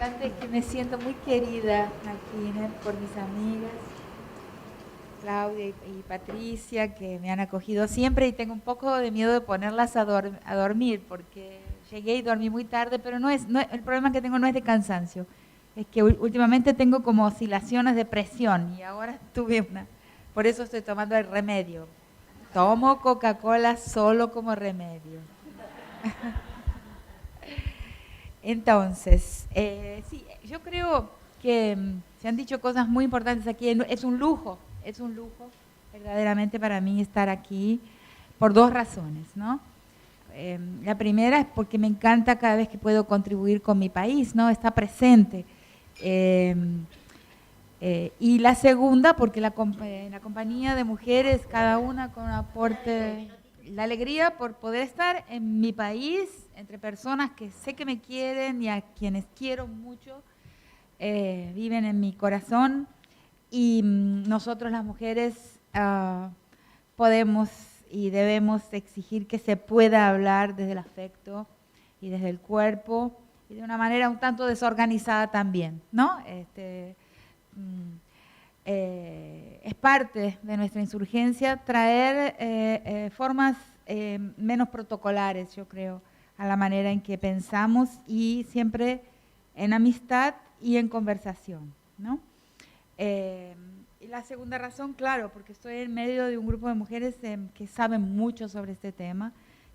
importante es que me siento muy querida aquí, ¿no?, por mis amigas, Claudia y Patricia, que me han acogido siempre y tengo un poco de miedo de ponerlas a dormir, porque llegué y dormí muy tarde, pero el problema que tengo no es de cansancio, es que últimamente tengo como oscilaciones de presión y ahora tuve una, por eso estoy tomando el remedio. Tomo Coca-Cola solo como remedio. Entonces, sí, yo creo que se han dicho cosas muy importantes aquí. Es un lujo verdaderamente para mí estar aquí por dos razones, ¿no? La primera es porque me encanta cada vez que puedo contribuir con mi país, ¿no? Está presente. Eh, y la segunda, porque la compañía de mujeres, cada una con un aporte, la alegría por poder estar en mi país, entre personas que sé que me quieren y a quienes quiero mucho, viven en mi corazón. Y nosotros las mujeres podemos y debemos exigir que se pueda hablar desde el afecto y desde el cuerpo y de una manera un tanto desorganizada también, ¿no? Es parte de nuestra insurgencia traer formas menos protocolares, yo creo, a la manera en que pensamos y siempre en amistad y en conversación, ¿no? Y la segunda razón, claro, porque estoy en medio de un grupo de mujeres que saben mucho sobre este tema,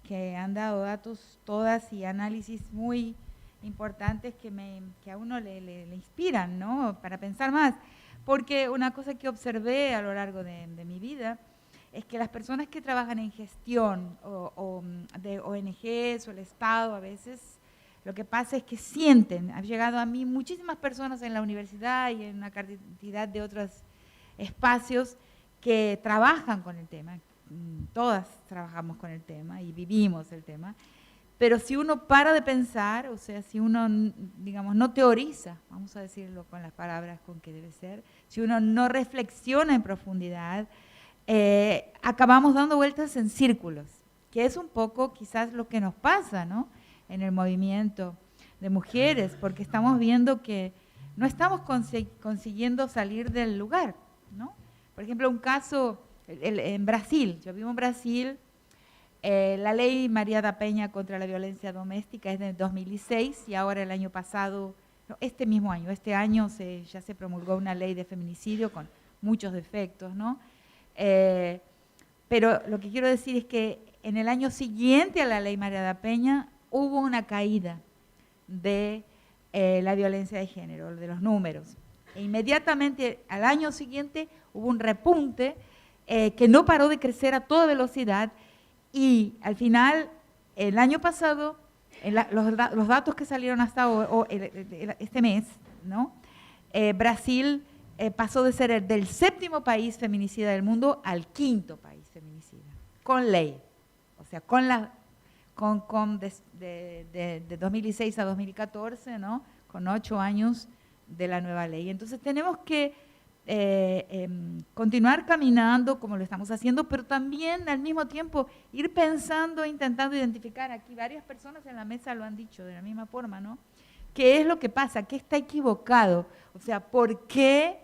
que han dado datos todas y análisis muy importantes que a uno le inspiran, ¿no?, para pensar más. Porque una cosa que observé a lo largo de mi vida es que las personas que trabajan en gestión o de ONGs o el Estado a veces, lo que pasa es que sienten, han llegado a mí muchísimas personas en la universidad y en una cantidad de otros espacios que trabajan con el tema, todas trabajamos con el tema y vivimos el tema, pero si uno para de pensar, o sea, si uno, digamos, no teoriza, vamos a decirlo con las palabras con que debe ser, si uno no reflexiona en profundidad, acabamos dando vueltas en círculos, que es un poco quizás lo que nos pasa, ¿no?, en el movimiento de mujeres, porque estamos viendo que no estamos consiguiendo salir del lugar, ¿no? Por ejemplo, un caso en Brasil, yo vivo en Brasil. La ley María da Peña contra la violencia doméstica es de 2006 y ahora el año pasado, no, este mismo año, ya se promulgó una ley de feminicidio con muchos defectos, ¿no? Pero lo que quiero decir es que en el año siguiente a la ley María da Peña hubo una caída de la violencia de género, de los números. E inmediatamente al año siguiente hubo un repunte que no paró de crecer a toda velocidad. Y al final, el año pasado, los datos que salieron hasta este mes, ¿no?, Brasil pasó de ser del 7º país feminicida del mundo al 5º país feminicida, con ley. O sea, de 2016 a 2014, ¿no?, con 8 años de la nueva ley. Entonces tenemos que continuar caminando como lo estamos haciendo, pero también al mismo tiempo ir pensando, intentando identificar, aquí varias personas en la mesa lo han dicho de la misma forma, ¿no?, qué es lo que pasa, qué está equivocado, o sea, por qué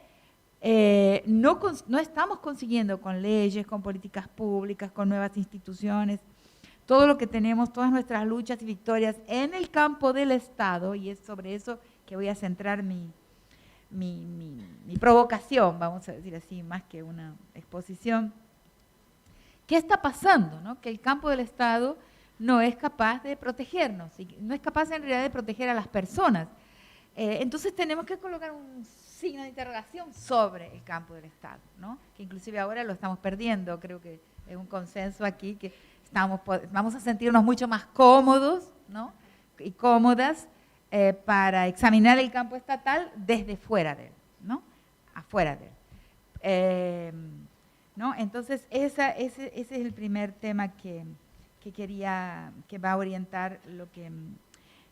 no estamos consiguiendo con leyes, con políticas públicas, con nuevas instituciones, todo lo que tenemos, todas nuestras luchas y victorias en el campo del Estado, y es sobre eso que voy a centrar mi provocación, vamos a decir así, más que una exposición. ¿Qué está pasando, no?, que el campo del Estado no es capaz de protegernos, y no es capaz en realidad de proteger a las personas. Entonces tenemos que colocar un signo de interrogación sobre el campo del Estado, ¿no?, que inclusive ahora lo estamos perdiendo. Creo que es un consenso aquí que vamos a sentirnos mucho más cómodos, ¿no?, y cómodas para examinar el campo estatal desde fuera de él, ¿no?, afuera de él. ¿No? Entonces, ese es el primer tema que va a orientar lo que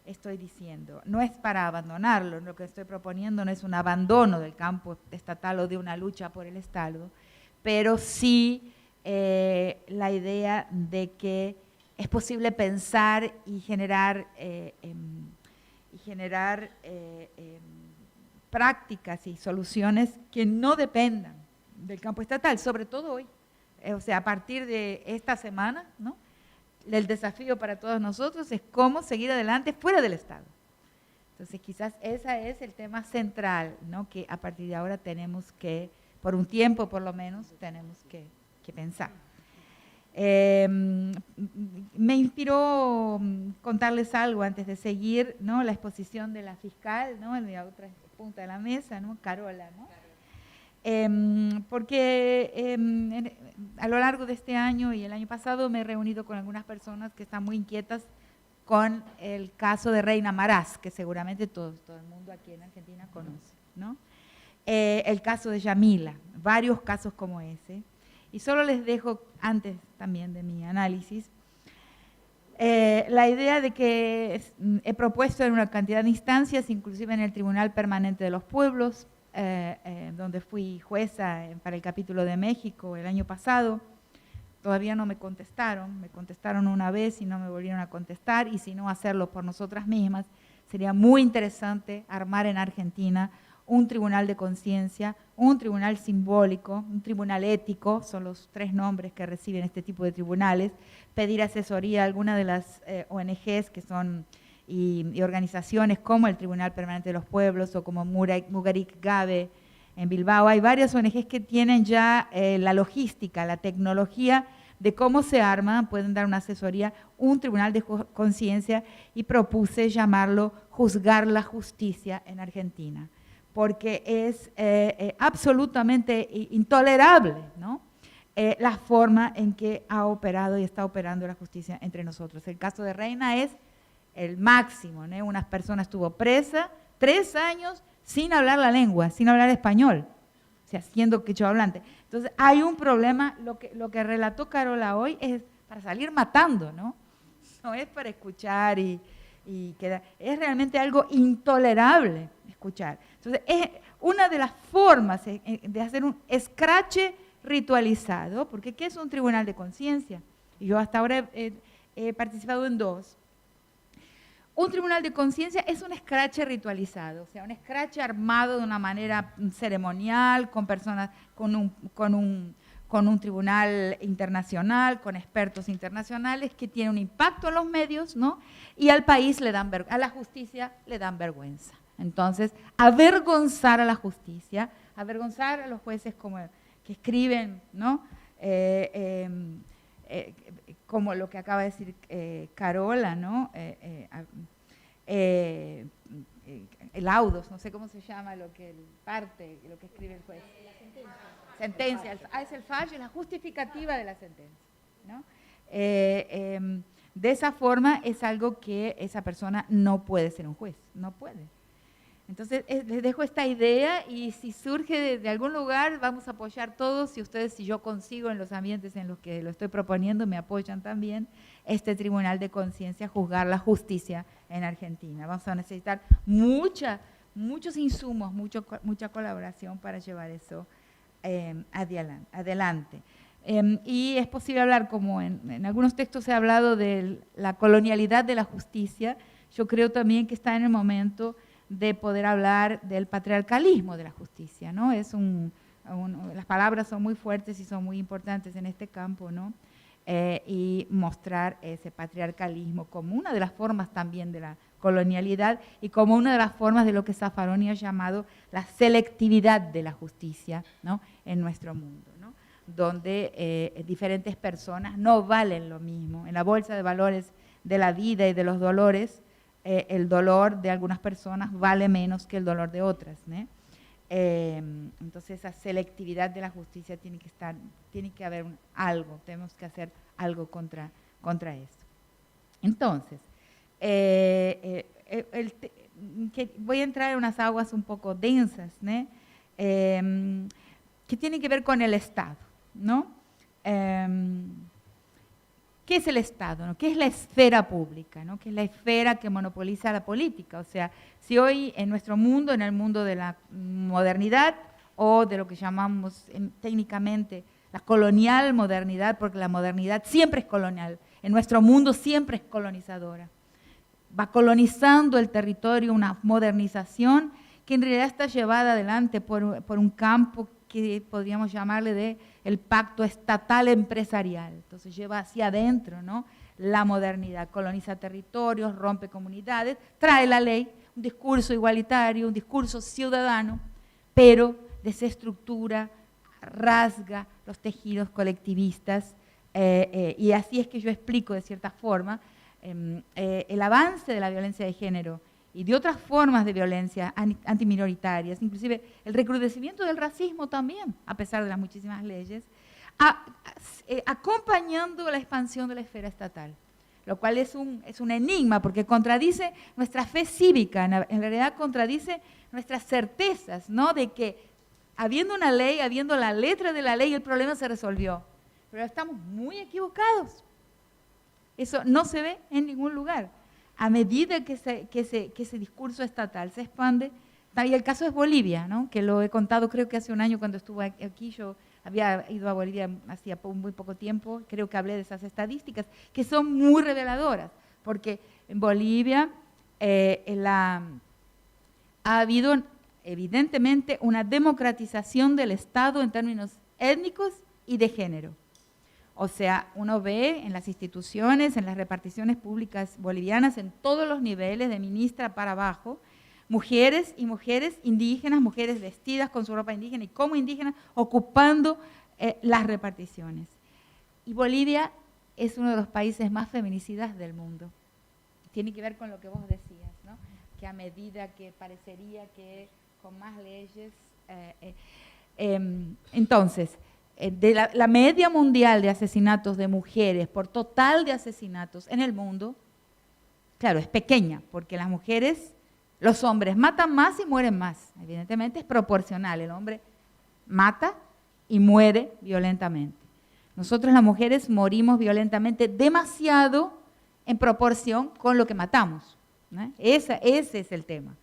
estoy diciendo. No es para abandonarlo, lo que estoy proponiendo no es un abandono del campo estatal o de una lucha por el Estado, pero sí la idea de que es posible pensar y generar generar prácticas y soluciones que no dependan del campo estatal, sobre todo hoy. O sea, a partir de esta semana, ¿no? El desafío para todos nosotros es cómo seguir adelante fuera del Estado. Entonces, quizás ese es el tema central, ¿no? Que a partir de ahora tenemos que, por un tiempo por lo menos, tenemos que pensar. Me inspiró contarles algo antes de seguir, ¿no? La exposición de la fiscal, ¿no? En la otra punta de la mesa, ¿no? Carola, ¿no? Porque a lo largo de este año y el año pasado me he reunido con algunas personas que están muy inquietas con el caso de Reina Marás, que seguramente todo el mundo aquí en Argentina conoce, ¿no? El caso de Yamila, varios casos como ese. Y solo les dejo, antes también de mi análisis, la idea de que he propuesto en una cantidad de instancias, inclusive en el Tribunal Permanente de los Pueblos, donde fui jueza para el capítulo de México el año pasado. Todavía no me contestaron una vez y no me volvieron a contestar, y si no, hacerlo por nosotras mismas. Sería muy interesante armar en Argentina un tribunal de conciencia, un tribunal simbólico, un tribunal ético, son los 3 nombres que reciben este tipo de tribunales, pedir asesoría a alguna de las ONGs que son y organizaciones como el Tribunal Permanente de los Pueblos o como Mugarik Gabe en Bilbao. Hay varias ONGs que tienen ya la logística, la tecnología de cómo se arma, pueden dar una asesoría, un tribunal de conciencia, y propuse llamarlo Juzgar la Justicia en Argentina, porque es absolutamente intolerable, ¿no? La forma en que ha operado y está operando la justicia entre nosotros. El caso de Reina es el máximo, ¿no? Una persona estuvo presa 3 años sin hablar la lengua, sin hablar español, o sea, siendo quechua hablante. Entonces, hay un problema, lo que relató Carola hoy es para salir matando, ¿no? No es para escuchar y quedar, es realmente algo intolerable escuchar. Entonces, es una de las formas de hacer un escrache ritualizado, porque ¿qué es un tribunal de conciencia? Y yo hasta ahora he participado en 2. Un tribunal de conciencia es un escrache ritualizado, o sea, un escrache armado de una manera ceremonial, con personas, con un tribunal internacional, con expertos internacionales que tiene un impacto en los medios, ¿no? Y al país le dan a la justicia le dan vergüenza. Entonces, avergonzar a la justicia, avergonzar a los jueces como que escriben, ¿no? Como lo que acaba de decir Carola, ¿no? Laudos, no sé cómo se llama lo que escribe el juez. Sentencia. Es el fallo, es la justificativa de la sentencia, ¿no? De esa forma es algo que esa persona no puede ser un juez, no puede. Entonces, les dejo esta idea, y si surge de algún lugar, vamos a apoyar todos. Si yo consigo en los ambientes en los que lo estoy proponiendo, me apoyan también, este tribunal de conciencia, juzgar la justicia en Argentina. Vamos a necesitar muchos insumos, mucha colaboración para llevar eso adelante. Y es posible hablar, como en algunos textos se ha hablado de la colonialidad de la justicia. Yo creo también que está en el momento de poder hablar del patriarcalismo de la justicia, ¿no? Las palabras son muy fuertes y son muy importantes en este campo, ¿no? Y mostrar ese patriarcalismo como una de las formas también de la colonialidad y como una de las formas de lo que Zaffaroni ha llamado la selectividad de la justicia, ¿no? En nuestro mundo, ¿no? Donde diferentes personas no valen lo mismo. En la bolsa de valores de la vida y de los dolores, el dolor de algunas personas vale menos que el dolor de otras, ¿no? Entonces esa selectividad de la justicia tiene que haber algo, tenemos que hacer algo contra esto. Entonces, voy a entrar en unas aguas un poco densas, ¿no? Que tienen que ver con el Estado, ¿no? ¿Qué es el Estado, ¿no? ¿Qué es la esfera pública, ¿no? ¿Qué es la esfera que monopoliza la política? O sea, si hoy en nuestro mundo, en el mundo de la modernidad o de lo que llamamos técnicamente la colonial modernidad, porque la modernidad siempre es colonial, en nuestro mundo siempre es colonizadora. va colonizando el territorio, una modernización que en realidad está llevada adelante por un campo que podríamos llamarle de el pacto estatal empresarial. Entonces lleva hacia adentro, ¿no?, la modernidad, coloniza territorios, rompe comunidades, trae la ley, un discurso igualitario, un discurso ciudadano, pero desestructura, rasga los tejidos colectivistas, y así es que yo explico de cierta forma el avance de la violencia de género y de otras formas de violencia antiminoritarias, inclusive el recrudecimiento del racismo también, a pesar de las muchísimas leyes, acompañando la expansión de la esfera estatal, lo cual es un enigma porque contradice nuestra fe cívica, en realidad contradice nuestras certezas, ¿no?, de que habiendo una ley, habiendo la letra de la ley, el problema se resolvió. Pero estamos muy equivocados. Eso no se ve en ningún lugar. A medida que ese discurso estatal se expande, y el caso es Bolivia, ¿no?, que lo he contado creo que hace un año cuando estuve aquí, yo había ido a Bolivia hacía muy poco tiempo, creo que hablé de esas estadísticas, que son muy reveladoras, porque en Bolivia ha habido evidentemente una democratización del Estado en términos étnicos y de género. O sea, uno ve en las instituciones, en las reparticiones públicas bolivianas, en todos los niveles, de ministra para abajo, mujeres y mujeres indígenas, mujeres vestidas con su ropa indígena y como indígenas, ocupando las reparticiones. Y Bolivia es uno de los países más feminicidas del mundo. Tiene que ver con lo que vos decías, ¿no?, que a medida que parecería que con más leyes. Entonces, de la media mundial de asesinatos de mujeres por total de asesinatos en el mundo, claro, es pequeña, porque las mujeres, los hombres matan más y mueren más. Evidentemente es proporcional, el hombre mata y muere violentamente. Nosotros las mujeres morimos violentamente demasiado en proporción con lo que matamos, ¿no? Ese es el tema,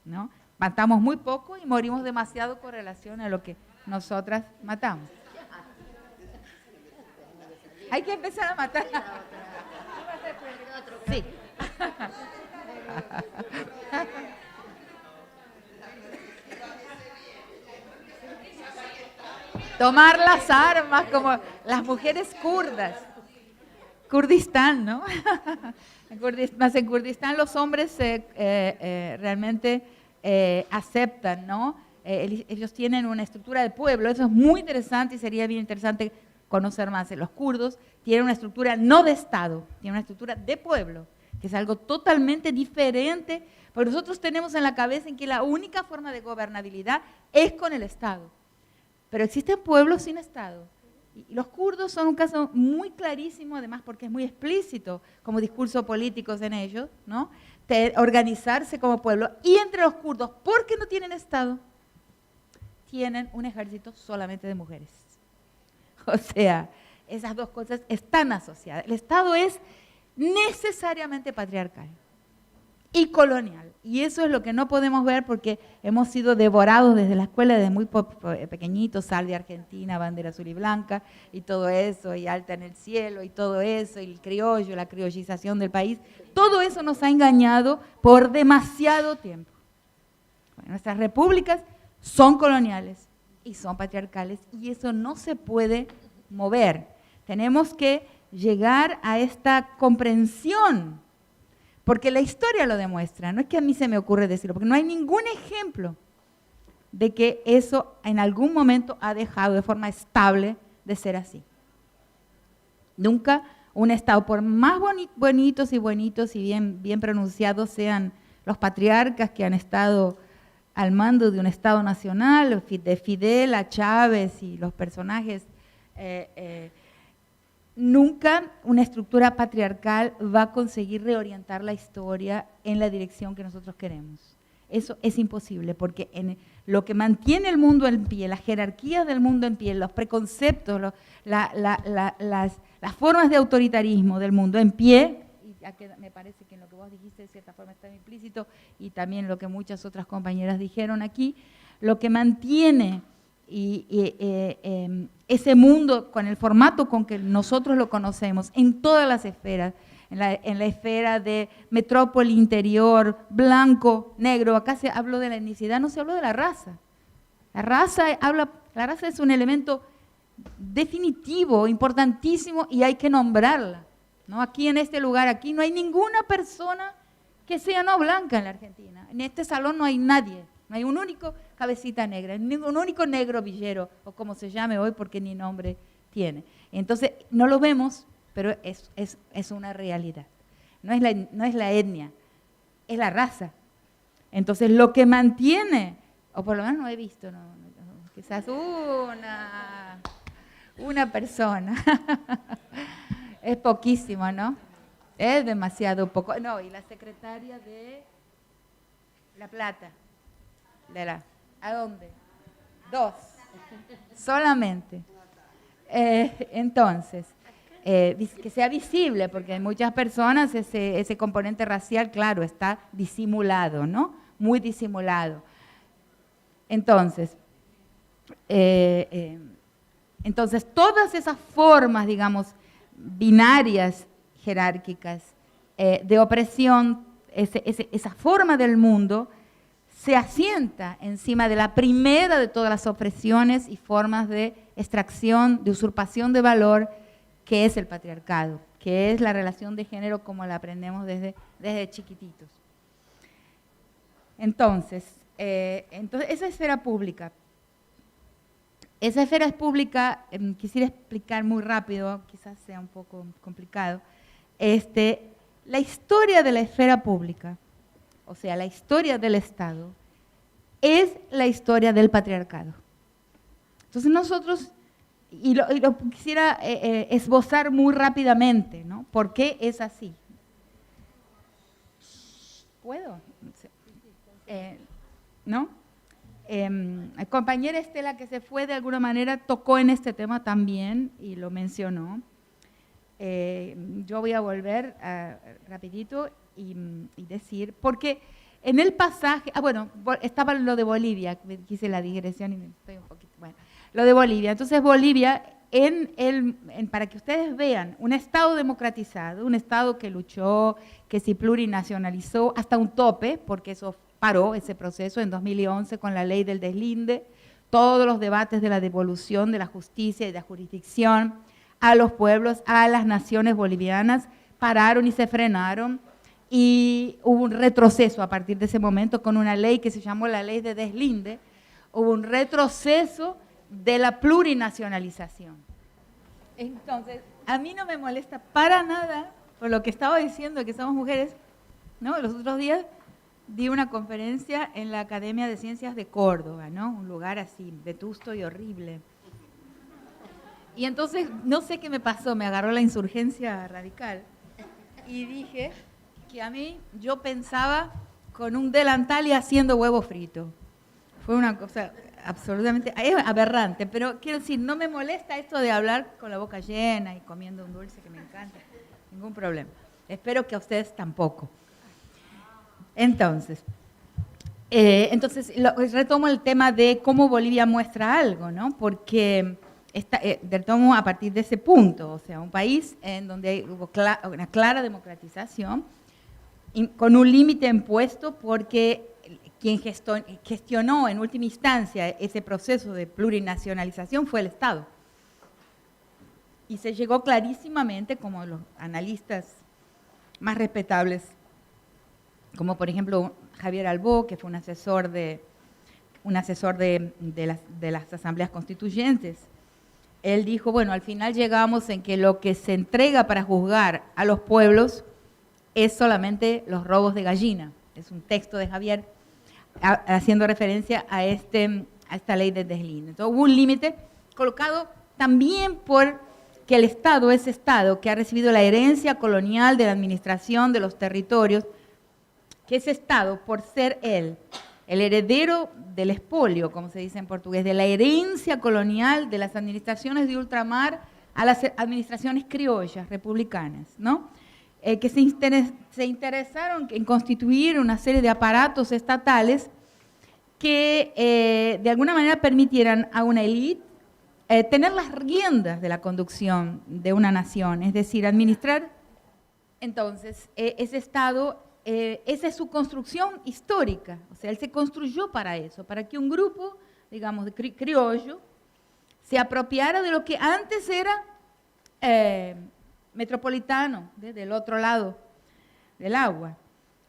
¿no? Matamos muy poco y morimos demasiado con relación a lo que nosotras matamos. Hay que empezar a matar. Sí. Tomar las armas como las mujeres kurdas. Kurdistán, ¿no? En Kurdistán los hombres realmente aceptan, ¿no? Ellos tienen una estructura de pueblo, eso es muy interesante y sería bien interesante conocer más. Los kurdos tienen una estructura no de Estado, tienen una estructura de pueblo, que es algo totalmente diferente, porque nosotros tenemos en la cabeza en que la única forma de gobernabilidad es con el Estado, pero existen pueblos sin Estado. Y los kurdos son un caso muy clarísimo, además porque es muy explícito como discurso político en ellos, ¿no?, de organizarse como pueblo. Y entre los kurdos, porque no tienen Estado, tienen un ejército solamente de mujeres. O sea, esas dos cosas están asociadas. El Estado es necesariamente patriarcal y colonial. Y eso es lo que no podemos ver porque hemos sido devorados desde la escuela, desde muy pequeñitos, Sal de Argentina, bandera azul y blanca, y todo eso, y Alta en el cielo, y todo eso, y el criollo, la criollización del país. Todo eso nos ha engañado por demasiado tiempo. Bueno, nuestras repúblicas son coloniales y son patriarcales, y eso no se puede mover. Tenemos que llegar a esta comprensión, porque la historia lo demuestra, no es que a mí se me ocurre decirlo, porque no hay ningún ejemplo de que eso en algún momento ha dejado de forma estable de ser así. Nunca un Estado, por más bonitos y bien pronunciados sean los patriarcas que han estado al mando de un Estado nacional, de Fidel a Chávez y los personajes, nunca una estructura patriarcal va a conseguir reorientar la historia en la dirección que nosotros queremos. Eso es imposible, porque lo que mantiene el mundo en pie, las jerarquías del mundo en pie, los preconceptos, las formas de autoritarismo del mundo en pie, y ya que me parece que en lo que vos dijiste de cierta forma está implícito, y también lo que muchas otras compañeras dijeron aquí, lo que mantiene ese mundo con el formato con que nosotros lo conocemos en todas las esferas, en la esfera de metrópoli, interior, blanco, negro. Acá se habló de la etnicidad, no se habló de la raza. La raza es un elemento definitivo, importantísimo, y hay que nombrarla, ¿no? Aquí en este lugar, aquí no hay ninguna persona que sea no blanca en la Argentina. En este salón no hay nadie, no hay un único cabecita negra, un único negro villero, o como se llame hoy, porque ni nombre tiene. Entonces, no lo vemos, pero es una realidad. No es la etnia, es la raza. Entonces, lo que mantiene, o por lo menos no he visto, quizás una persona, es poquísimo, ¿no? Es demasiado poco. No, y la secretaria de La Plata, ¿a dónde? 2, solamente. Entonces, que sea visible, porque en muchas personas ese componente racial, claro, está disimulado, ¿no? Muy disimulado. Entonces, todas esas formas, digamos, binarias, jerárquicas, de opresión, esa forma del mundo, se asienta encima de la primera de todas las opresiones y formas de extracción, de usurpación de valor, que es el patriarcado, que es la relación de género como la aprendemos desde chiquititos. Entonces, esa esfera pública. Esa esfera pública, quisiera explicar muy rápido, quizás sea un poco complicado, la historia de la esfera pública, o sea, la historia del Estado, es la historia del patriarcado. Entonces nosotros, y lo quisiera esbozar muy rápidamente, ¿no? ¿Por qué es así? ¿Puedo? ¿No? La compañera Estela, que se fue, de alguna manera tocó en este tema también y lo mencionó. Yo voy a volver rapidito y decir, porque en el pasaje, bueno, estaba lo de Bolivia, quise la digresión y me estoy un poquito, bueno, lo de Bolivia. Entonces Bolivia, para que ustedes vean, un Estado democratizado, un Estado que luchó, que se plurinacionalizó hasta un tope, porque eso paró ese proceso en 2011 con la ley del deslinde, todos los debates de la devolución de la justicia y de la jurisdicción a los pueblos, a las naciones bolivianas, pararon y se frenaron, y hubo un retroceso a partir de ese momento con una ley que se llamó la ley de deslinde, hubo un retroceso de la plurinacionalización. Entonces, a mí no me molesta para nada, por lo que estaba diciendo, que somos mujeres, ¿no? Los otros días di una conferencia en la Academia de Ciencias de Córdoba, ¿no? Un lugar así, vetusto y horrible. Y entonces, no sé qué me pasó, me agarró la insurgencia radical. Y dije que a mí, yo pensaba con un delantal y haciendo huevo frito. Fue una cosa absolutamente aberrante, pero quiero decir, no me molesta esto de hablar con la boca llena y comiendo un dulce que me encanta, ningún problema. Espero que a ustedes tampoco. Entonces, retomo el tema de cómo Bolivia muestra algo, ¿no? Porque retomo a partir de ese punto, o sea, un país en donde hubo una clara democratización, con un límite impuesto porque quien gestionó en última instancia ese proceso de plurinacionalización fue el Estado. Y se llegó clarísimamente, como los analistas más respetables, como por ejemplo Javier Albó, que fue un asesor de las asambleas constituyentes. Él dijo, bueno, al final llegamos en que lo que se entrega para juzgar a los pueblos es solamente los robos de gallina. Es un texto de Javier haciendo referencia a esta ley de deslinde. Entonces hubo un límite colocado también por que el Estado, ese Estado que ha recibido la herencia colonial de la administración de los territorios, que ese Estado, por ser el heredero del expolio, como se dice en portugués, de la herencia colonial de las administraciones de ultramar a las administraciones criollas, republicanas, ¿no? Que se interesaron en constituir una serie de aparatos estatales que de alguna manera permitieran a una élite tener las riendas de la conducción de una nación, es decir, administrar Entonces, ese Estado, esa es su construcción histórica, o sea, él se construyó para eso, para que un grupo, digamos, de criollo, se apropiara de lo que antes era metropolitano, del otro lado del agua.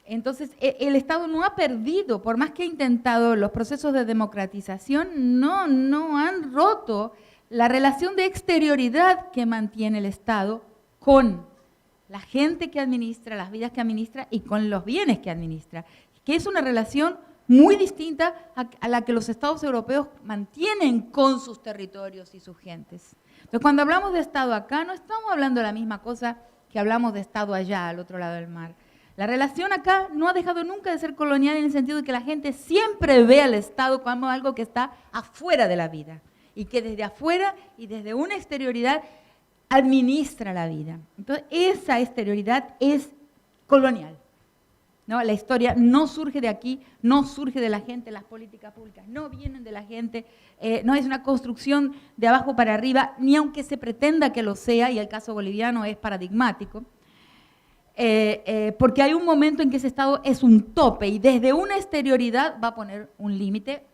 Entonces, el Estado no ha perdido, por más que ha intentado los procesos de democratización, no han roto la relación de exterioridad que mantiene el Estado con la gente que administra, las vidas que administra y con los bienes que administra, que es una relación muy distinta a la que los Estados europeos mantienen con sus territorios y sus gentes. Entonces, cuando hablamos de Estado acá, no estamos hablando de la misma cosa que hablamos de Estado allá, al otro lado del mar. La relación acá no ha dejado nunca de ser colonial en el sentido de que la gente siempre ve al Estado como algo que está afuera de la vida y que desde afuera y desde una exterioridad administra la vida. Entonces, esa exterioridad es colonial, ¿no? La historia no surge de aquí, no surge de la gente, las políticas públicas no vienen de la gente, no es una construcción de abajo para arriba, ni aunque se pretenda que lo sea, y el caso boliviano es paradigmático, porque hay un momento en que ese Estado es un tope y desde una exterioridad va a poner un límite,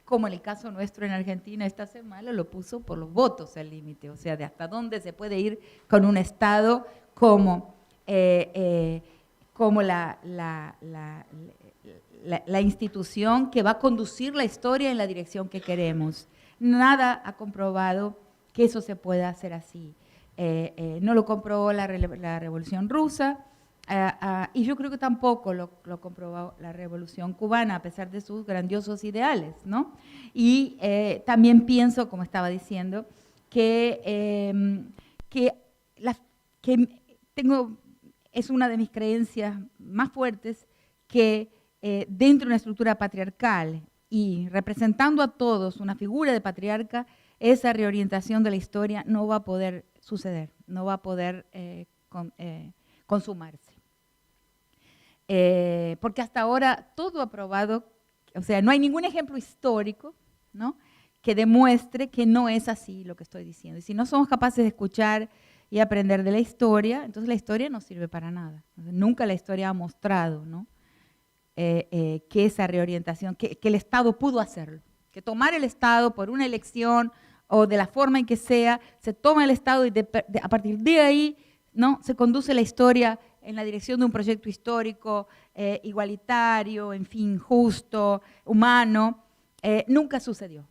como en el caso nuestro en Argentina esta semana lo puso por los votos el límite, o sea, de hasta dónde se puede ir con un Estado como la institución que va a conducir la historia en la dirección que queremos. Nada ha comprobado que eso se pueda hacer así. No lo comprobó la Revolución Rusa, y yo creo que tampoco lo comprobó la Revolución Cubana, a pesar de sus grandiosos ideales, ¿no? Y también pienso, como estaba diciendo, que es una de mis creencias más fuertes que dentro de una estructura patriarcal y representando a todos una figura de patriarca, esa reorientación de la historia no va a poder suceder, no va a poder consumarse. Porque hasta ahora todo ha probado, o sea, no hay ningún ejemplo histórico, ¿no?, que demuestre que no es así lo que estoy diciendo. Y si no somos capaces de escuchar y aprender de la historia, entonces la historia no sirve para nada. Nunca la historia ha mostrado, ¿no?, que esa reorientación, que el Estado pudo hacerlo, que tomar el Estado por una elección o de la forma en que sea, se toma el Estado y a partir de ahí, ¿no?, se conduce la historia en la dirección de un proyecto histórico igualitario, en fin, justo, humano. Nunca sucedió.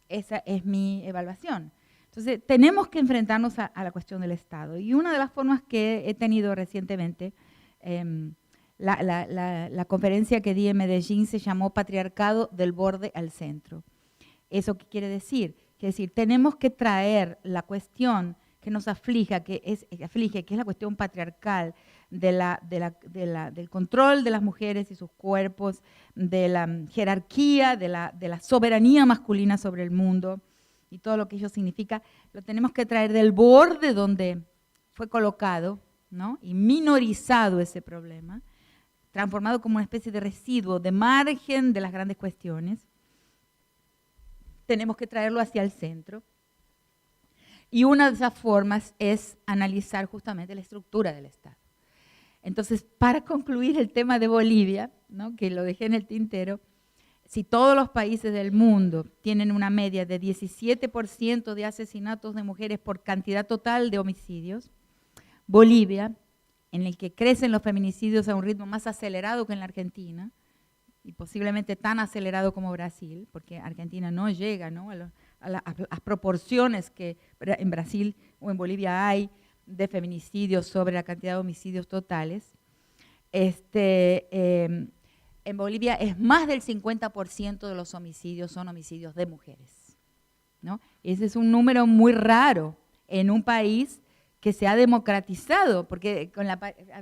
Esa es mi evaluación. Entonces, tenemos que enfrentarnos a la cuestión del Estado. Y una de las formas que he tenido recientemente, la conferencia que di en Medellín se llamó Patriarcado del borde al centro. ¿Eso qué quiere decir? Quiere decir, tenemos que traer la cuestión que nos aflige, que es la cuestión patriarcal, del control de las mujeres y sus cuerpos, de la jerarquía, de la soberanía masculina sobre el mundo y todo lo que ello significa, lo tenemos que traer del borde donde fue colocado, ¿no?, y minorizado ese problema, transformado como una especie de residuo, de margen de las grandes cuestiones. Tenemos que traerlo hacia el centro. Y una de esas formas es analizar justamente la estructura del Estado. Entonces, para concluir el tema de Bolivia, ¿no?, que lo dejé en el tintero, si todos los países del mundo tienen una media de 17% de asesinatos de mujeres por cantidad total de homicidios, Bolivia, en el que crecen los feminicidios a un ritmo más acelerado que en la Argentina, y posiblemente tan acelerado como Brasil, porque Argentina no llega, ¿no?, a las proporciones que en Brasil o en Bolivia hay de feminicidios sobre la cantidad de homicidios totales. En Bolivia es más del 50% de los homicidios son homicidios de mujeres, ¿no? Ese es un número muy raro en un país que se ha democratizado, porque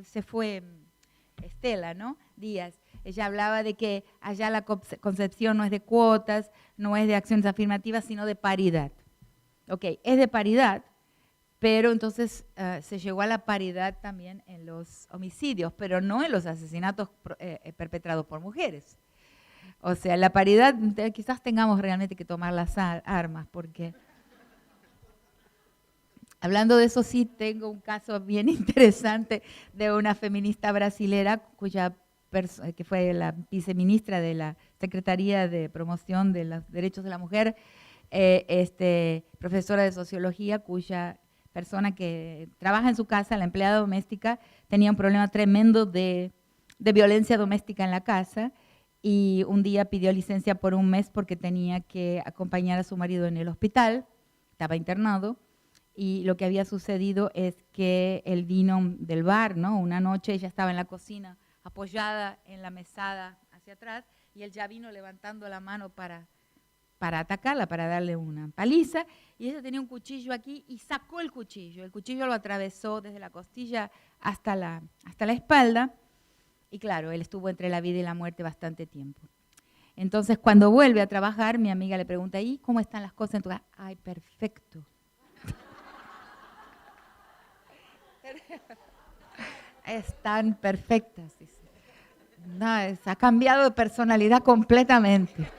se fue Estela, ¿no?, Díaz. Ella hablaba de que allá la concepción no es de cuotas, no es de acciones afirmativas, sino de paridad. Ok, es de paridad, pero entonces se llegó a la paridad también en los homicidios, pero no en los asesinatos perpetrados por mujeres. O sea, la paridad, quizás tengamos realmente que tomar las armas, porque Hablando de eso, sí tengo un caso bien interesante de una feminista brasilera que fue la viceministra de la Secretaría de Promoción de los Derechos de la Mujer, profesora de sociología, cuya persona que trabaja en su casa, la empleada doméstica, tenía un problema tremendo de violencia doméstica en la casa y un día pidió licencia por un mes porque tenía que acompañar a su marido en el hospital, estaba internado. Y lo que había sucedido es que él vino del bar, ¿no? Una noche ella estaba en la cocina apoyada en la mesada hacia atrás y él ya vino levantando la mano para atacarla, para darle una paliza, y ella tenía un cuchillo aquí y sacó el cuchillo lo atravesó desde la costilla hasta la espalda, y claro, él estuvo entre la vida y la muerte bastante tiempo. Entonces, cuando vuelve a trabajar, mi amiga le pregunta, ¿y cómo están las cosas en tu casa? Ay, perfecto. Están perfectas, dice. No, ha cambiado de personalidad completamente.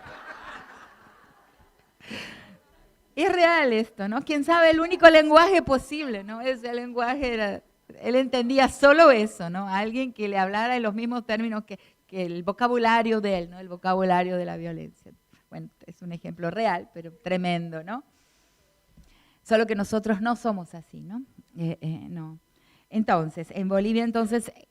Es real esto, ¿no? Quién sabe, el único lenguaje posible, ¿no? Ese lenguaje era, él entendía solo eso, ¿no? Alguien que le hablara en los mismos términos que el vocabulario de él, ¿no? El vocabulario de la violencia. Bueno, es un ejemplo real, pero tremendo, ¿no? Solo que nosotros no somos así, ¿no? No. Entonces, en Bolivia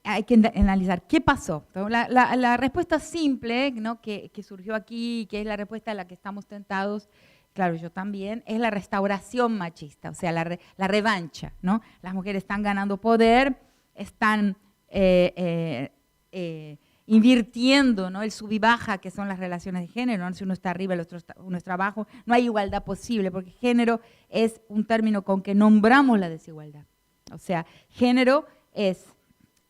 hay que analizar qué pasó. La respuesta simple, ¿no? que surgió aquí, que es la respuesta a la que estamos tentados, claro, yo también, es la restauración machista, o sea, la revancha, ¿no? Las mujeres están ganando poder, están invirtiendo, ¿no? El sub y baja, que son las relaciones de género, ¿no? Si uno está arriba, uno está abajo, no hay igualdad posible, porque género es un término con que nombramos la desigualdad. O sea, género es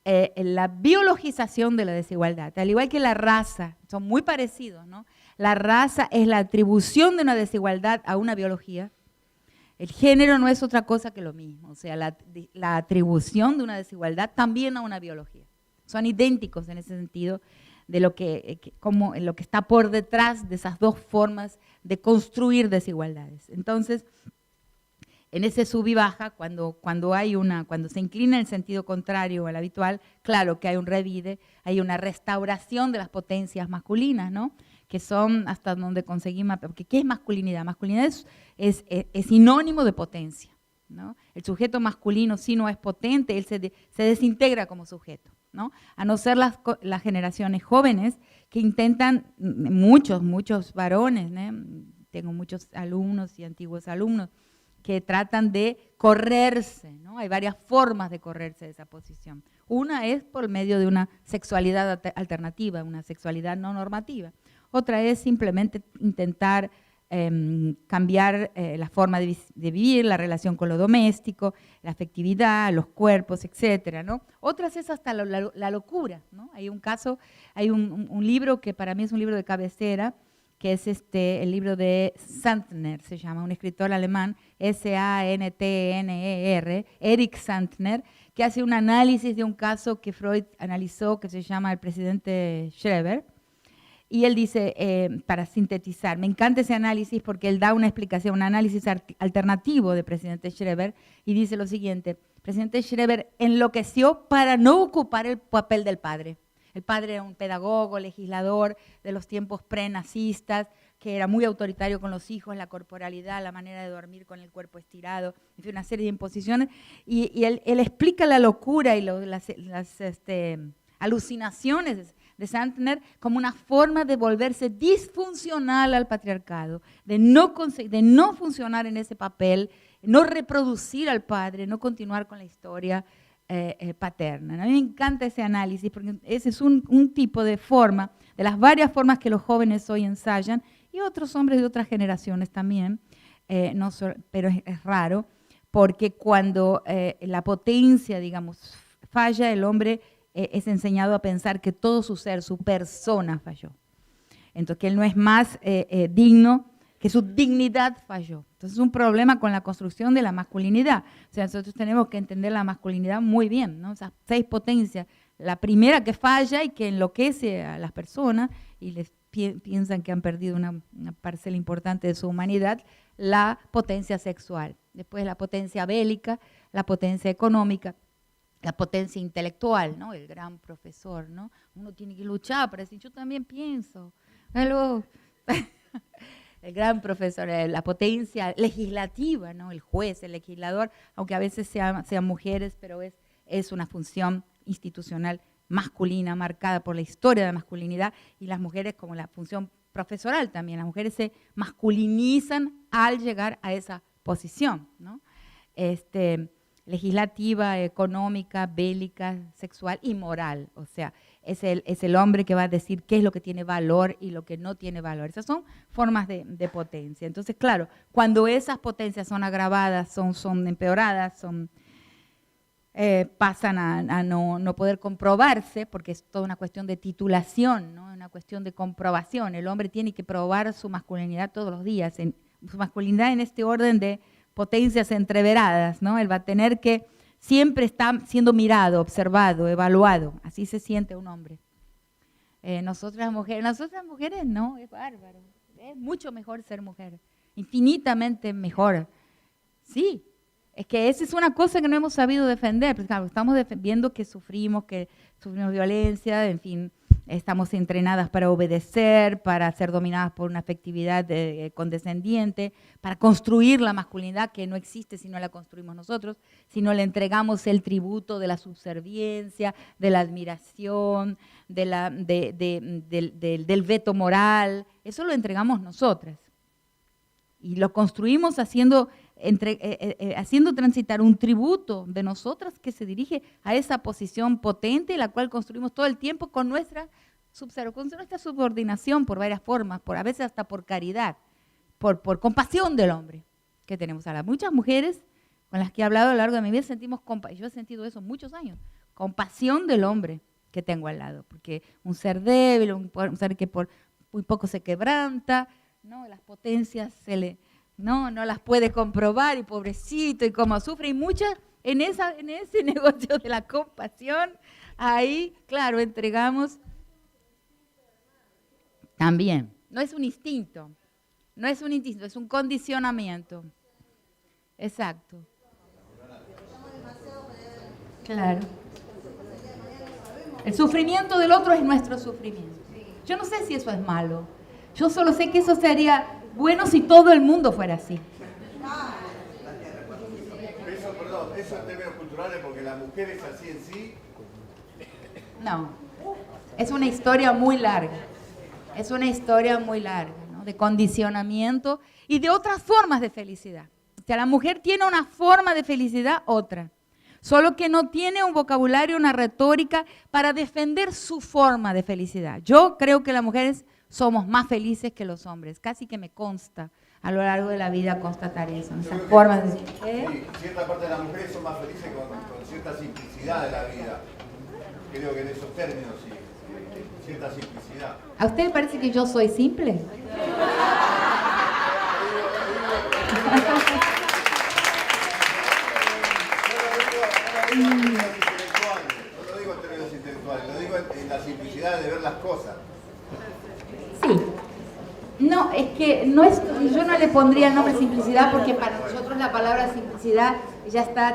la biologización de la desigualdad, al igual que la raza, son muy parecidos, ¿no? La raza es la atribución de una desigualdad a una biología. El género no es otra cosa que lo mismo, o sea, la atribución de una desigualdad también a una biología. Son idénticos en ese sentido de lo que está por detrás de esas dos formas de construir desigualdades. Entonces, en ese sub y baja, cuando se inclina en el sentido contrario al habitual, claro que hay un revide, hay una restauración de las potencias masculinas, ¿no? Que son hasta donde conseguimos, porque ¿qué es masculinidad? Masculinidad es sinónimo de potencia, ¿no? El sujeto masculino, si no es potente, él se desintegra como sujeto, ¿no? A no ser las generaciones jóvenes que intentan, muchos varones, ¿no? Tengo muchos alumnos y antiguos alumnos, que tratan de correrse, ¿no? Hay varias formas de correrse de esa posición. Una es por medio de una sexualidad alternativa, una sexualidad no normativa. Otra es simplemente intentar cambiar la forma de vivir, la relación con lo doméstico, la afectividad, los cuerpos, etcétera, ¿no? Otras es hasta la locura, ¿no? Hay un libro que para mí es un libro de cabecera, que es el libro de Santner, se llama, un escritor alemán, Santner, Erich Santner, que hace un análisis de un caso que Freud analizó, que se llama El presidente Schreber, y él dice, para sintetizar, me encanta ese análisis porque él da una explicación, un análisis alternativo del presidente Schreber, y dice lo siguiente: el presidente Schreber enloqueció para no ocupar el papel del padre. El padre era un pedagogo, legislador de los tiempos pre-nazistas, que era muy autoritario con los hijos, la corporalidad, la manera de dormir con el cuerpo estirado, en fin, una serie de imposiciones. Y él explica la locura y las alucinaciones de Santner como una forma de volverse disfuncional al patriarcado, de no funcionar en ese papel, no reproducir al padre, no continuar con la historia paterna. A mí me encanta ese análisis porque ese es un tipo de forma, de las varias formas que los jóvenes hoy ensayan, y otros hombres de otras generaciones también, pero es raro, porque cuando la potencia, digamos, falla, el hombre es enseñado a pensar que todo su ser, su persona falló. Entonces, que él no es más digno, que su dignidad falló. Entonces, es un problema con la construcción de la masculinidad. O sea, nosotros tenemos que entender la masculinidad muy bien, ¿no? Esas 6 potencias. La primera que falla y que enloquece a las personas y les piensan que han perdido una parcela importante de su humanidad, la potencia sexual. después la potencia bélica, la potencia económica, la potencia intelectual, ¿no? El gran profesor, ¿no? Uno tiene que luchar para decir, yo también pienso. Algo. El gran profesor, la potencia legislativa, ¿no? El juez, el legislador, aunque a veces sean mujeres, pero es una función institucional masculina, marcada por la historia de la masculinidad, y las mujeres como la función profesoral también. Las mujeres se masculinizan al llegar a esa posición, ¿no? Legislativa, económica, bélica, sexual y moral. O sea, es el hombre que va a decir qué es lo que tiene valor y lo que no tiene valor. Esas son formas de potencia. Entonces, claro, cuando esas potencias son agravadas, son empeoradas, pasan a no poder comprobarse, porque es toda una cuestión de titulación, ¿no? Una cuestión de comprobación. El hombre tiene que probar su masculinidad todos los días, su masculinidad en este orden de potencias entreveradas, ¿no? Él va a tener que siempre estar siendo mirado, observado, evaluado. Así se siente un hombre. Nosotras mujeres no, es bárbaro. Es mucho mejor ser mujer, infinitamente mejor. Sí, es que esa es una cosa que no hemos sabido defender. Pues, claro, estamos viendo que sufrimos violencia, en fin, estamos entrenadas para obedecer, para ser dominadas por una afectividad condescendiente, para construir la masculinidad que no existe si no la construimos nosotros, si no le entregamos el tributo de la subserviencia, de la admiración, del veto moral. Eso lo entregamos nosotras. Y lo construimos haciendo transitar un tributo de nosotras que se dirige a esa posición potente, la cual construimos todo el tiempo con nuestra subordinación por varias formas, a veces hasta por caridad, por compasión del hombre que tenemos. Ahora, muchas mujeres con las que he hablado a lo largo de mi vida sentimos compasión. Yo he sentido eso muchos años, compasión del hombre que tengo al lado, porque un ser débil, un ser que por muy poco se quebranta, ¿no? Las potencias no las puede comprobar, y pobrecito, y cómo sufre, y muchas en ese negocio de la compasión, ahí, claro, entregamos también. No es un instinto, es un condicionamiento. Exacto. Claro. El sufrimiento del otro es nuestro sufrimiento. Yo no sé si eso es malo. Yo solo sé que eso sería bueno si todo el mundo fuera así. Eso en términos culturales, porque la mujer es así en sí. No, es una historia muy larga. Es una historia muy larga, ¿no? De condicionamiento y de otras formas de felicidad. O sea, la mujer tiene una forma de felicidad, otra. Solo que no tiene un vocabulario, una retórica para defender su forma de felicidad. Yo creo que las mujeres somos más felices que los hombres. Casi que me consta a lo largo de la vida constatar eso. Esas formas de... Sí, cierta parte de las mujeres son más felices con cierta simplicidad de la vida. Creo que en esos términos sí. Cierta simplicidad. ¿A usted le parece que yo soy simple? No lo digo en términos intelectuales, lo digo en la simplicidad de ver las cosas. Sí. No, es que yo no le pondría el nombre simplicidad, porque para nosotros la palabra simplicidad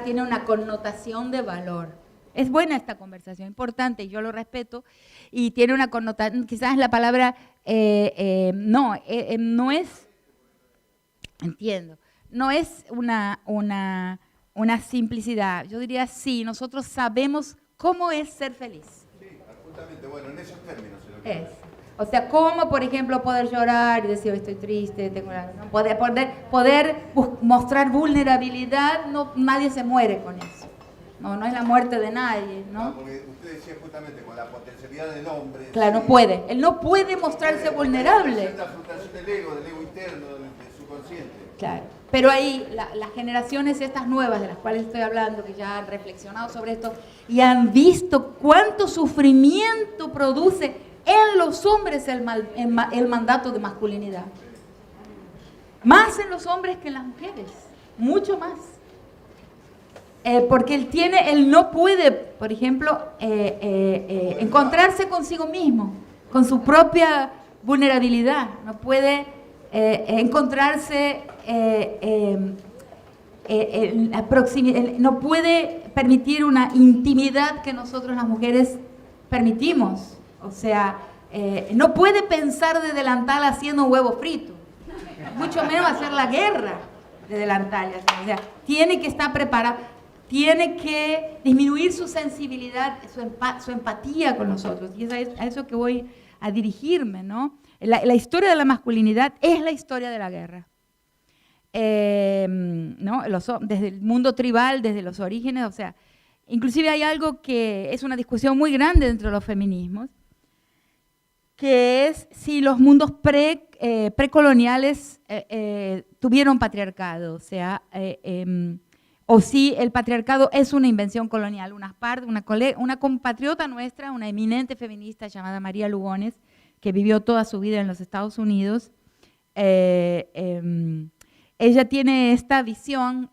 tiene una connotación de valor. Es buena esta conversación, importante, y yo lo respeto, y tiene una connotación, quizás la palabra no es, entiendo, no es una simplicidad. Yo diría sí, nosotros sabemos cómo es ser feliz. Sí, absolutamente, bueno, en esos términos. O sea, cómo, por ejemplo, poder llorar y decir, estoy triste, ¿no? Poder mostrar vulnerabilidad, nadie se muere con eso. No es la muerte de nadie, ¿no? Porque usted decía justamente con la potencialidad del hombre. Claro, no puede. Él no puede mostrarse vulnerable. Cierta frustración del ego interno, del subconsciente. Claro. Pero ahí las generaciones estas nuevas de las cuales estoy hablando, que ya han reflexionado sobre esto y han visto cuánto sufrimiento produce en los hombres el mandato de masculinidad. Más en los hombres que en las mujeres. Mucho más. Porque él no puede, por ejemplo, encontrarse consigo mismo, con su propia vulnerabilidad. No puede encontrarse no puede permitir una intimidad que nosotros las mujeres permitimos. O sea, no puede pensar de delantal haciendo un huevo frito, mucho menos hacer la guerra de delantal. O sea, tiene que estar preparada, tiene que disminuir su sensibilidad, su empatía con nosotros. Y es a eso que voy a dirigirme, ¿no? La historia de la masculinidad es la historia de la guerra. ¿No? Desde el mundo tribal, desde los orígenes, o sea, inclusive hay algo que es una discusión muy grande dentro de los feminismos, que es si los mundos precoloniales tuvieron patriarcado, o sea, o si el patriarcado es una invención colonial. Una compatriota nuestra, una eminente feminista llamada María Lugones, que vivió toda su vida en los Estados Unidos, ella tiene esta visión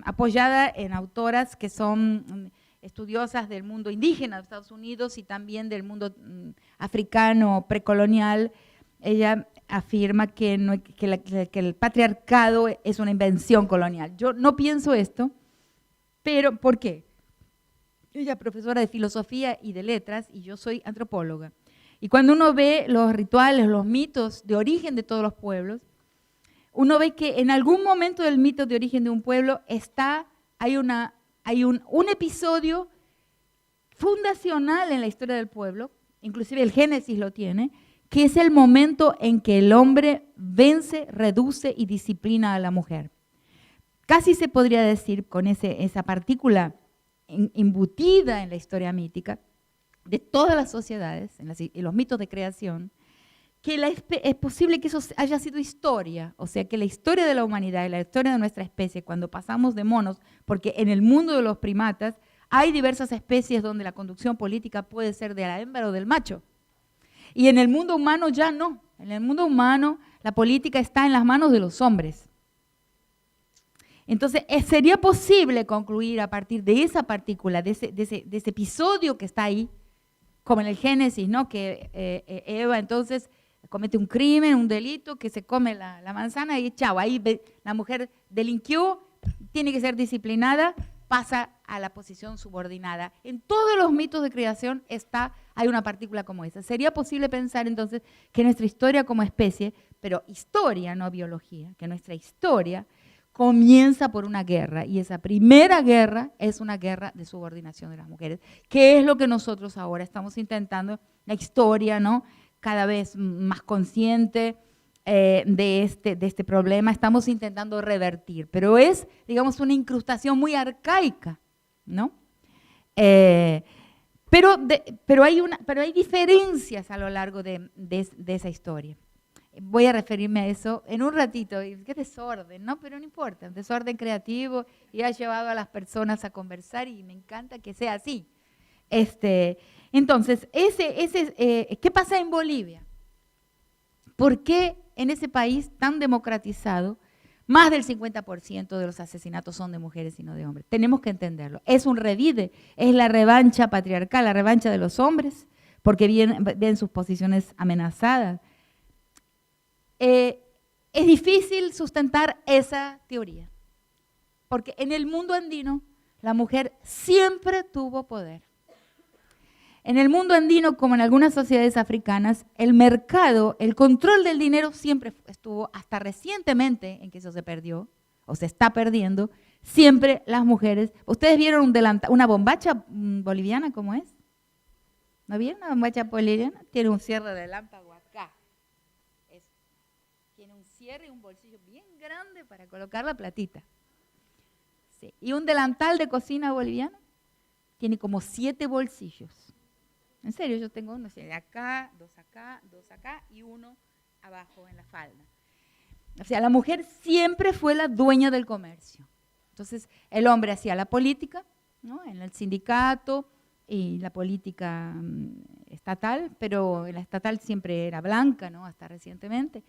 apoyada en autoras que son estudiosas del mundo indígena de Estados Unidos y también del mundo africano precolonial. Ella afirma que el patriarcado es una invención colonial. Yo no pienso esto, pero ¿por qué? Ella es profesora de filosofía y de letras y yo soy antropóloga. Y cuando uno ve los rituales, los mitos de origen de todos los pueblos, uno ve que en algún momento del mito de origen de un pueblo hay un episodio fundacional en la historia del pueblo, inclusive el Génesis lo tiene, que es el momento en que el hombre vence, reduce y disciplina a la mujer. Casi se podría decir, con esa partícula embutida en la historia mítica de todas las sociedades, en los mitos de creación, que es posible que eso haya sido historia, o sea, que la historia de la humanidad y la historia de nuestra especie, cuando pasamos de monos, porque en el mundo de los primatas hay diversas especies donde la conducción política puede ser de la hembra o del macho, y en el mundo humano ya no. En el mundo humano la política está en las manos de los hombres. Entonces, sería posible concluir a partir de esa partícula, de ese episodio que está ahí, como en el Génesis, ¿no? Que Eva entonces comete un crimen, un delito, que se come la manzana y chao, ahí la mujer delinquió, tiene que ser disciplinada, pasa a la posición subordinada. En todos los mitos de creación hay una partícula como esa. Sería posible pensar entonces que nuestra historia como especie, pero historia, no biología, que nuestra historia comienza por una guerra, y esa primera guerra es una guerra de subordinación de las mujeres, que es lo que nosotros ahora estamos intentando, la historia, ¿no? Cada vez más consciente de este problema, estamos intentando revertir, pero es, digamos, una incrustación muy arcaica, ¿no? Pero hay diferencias a lo largo de esa historia. Voy a referirme a eso en un ratito. Qué desorden, ¿no? Pero no importa, un desorden creativo, y ha llevado a las personas a conversar y me encanta que sea así. Entonces, ¿qué pasa en Bolivia? ¿Por qué en ese país tan democratizado más del 50% de los asesinatos son de mujeres y no de hombres? Tenemos que entenderlo. Es un revide, es la revancha patriarcal, la revancha de los hombres, porque ven sus posiciones amenazadas. Es difícil sustentar esa teoría, porque en el mundo andino la mujer siempre tuvo poder. En el mundo andino, como en algunas sociedades africanas, el mercado, el control del dinero siempre estuvo, hasta recientemente en que eso se perdió, o se está perdiendo, siempre las mujeres. ¿Ustedes vieron una bombacha boliviana cómo es? ¿No vieron una bombacha boliviana? Tiene un cierre de lámpago acá. Tiene un cierre y un bolsillo bien grande para colocar la platita. Sí. Y un delantal de cocina boliviano tiene como 7 bolsillos. En serio, yo tengo uno de acá, 2 acá, 2 acá y uno abajo en la falda. O sea, la mujer siempre fue la dueña del comercio. Entonces, el hombre hacía la política, ¿no? En el sindicato y la política estatal, pero la estatal siempre era blanca, ¿no? Hasta recientemente.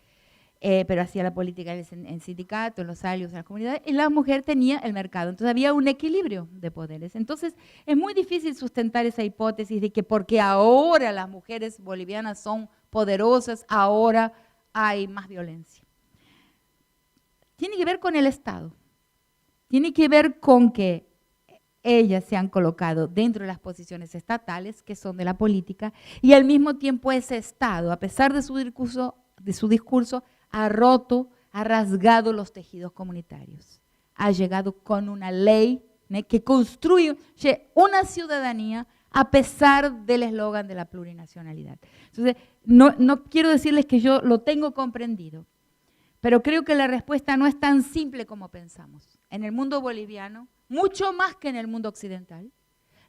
Pero hacía la política en sindicatos, en los alios, en las comunidades, y la mujer tenía el mercado. Entonces había un equilibrio de poderes. Entonces es muy difícil sustentar esa hipótesis de que porque ahora las mujeres bolivianas son poderosas, ahora hay más violencia. Tiene que ver con el Estado. tiene que ver con que ellas se han colocado dentro de las posiciones estatales, que son de la política, y al mismo tiempo ese Estado, a pesar de su discurso, ha roto, ha rasgado los tejidos comunitarios. Ha llegado con una ley que construye una ciudadanía a pesar del eslogan de la plurinacionalidad. Entonces, no quiero decirles que yo lo tengo comprendido, pero creo que la respuesta no es tan simple como pensamos. En el mundo boliviano, mucho más que en el mundo occidental,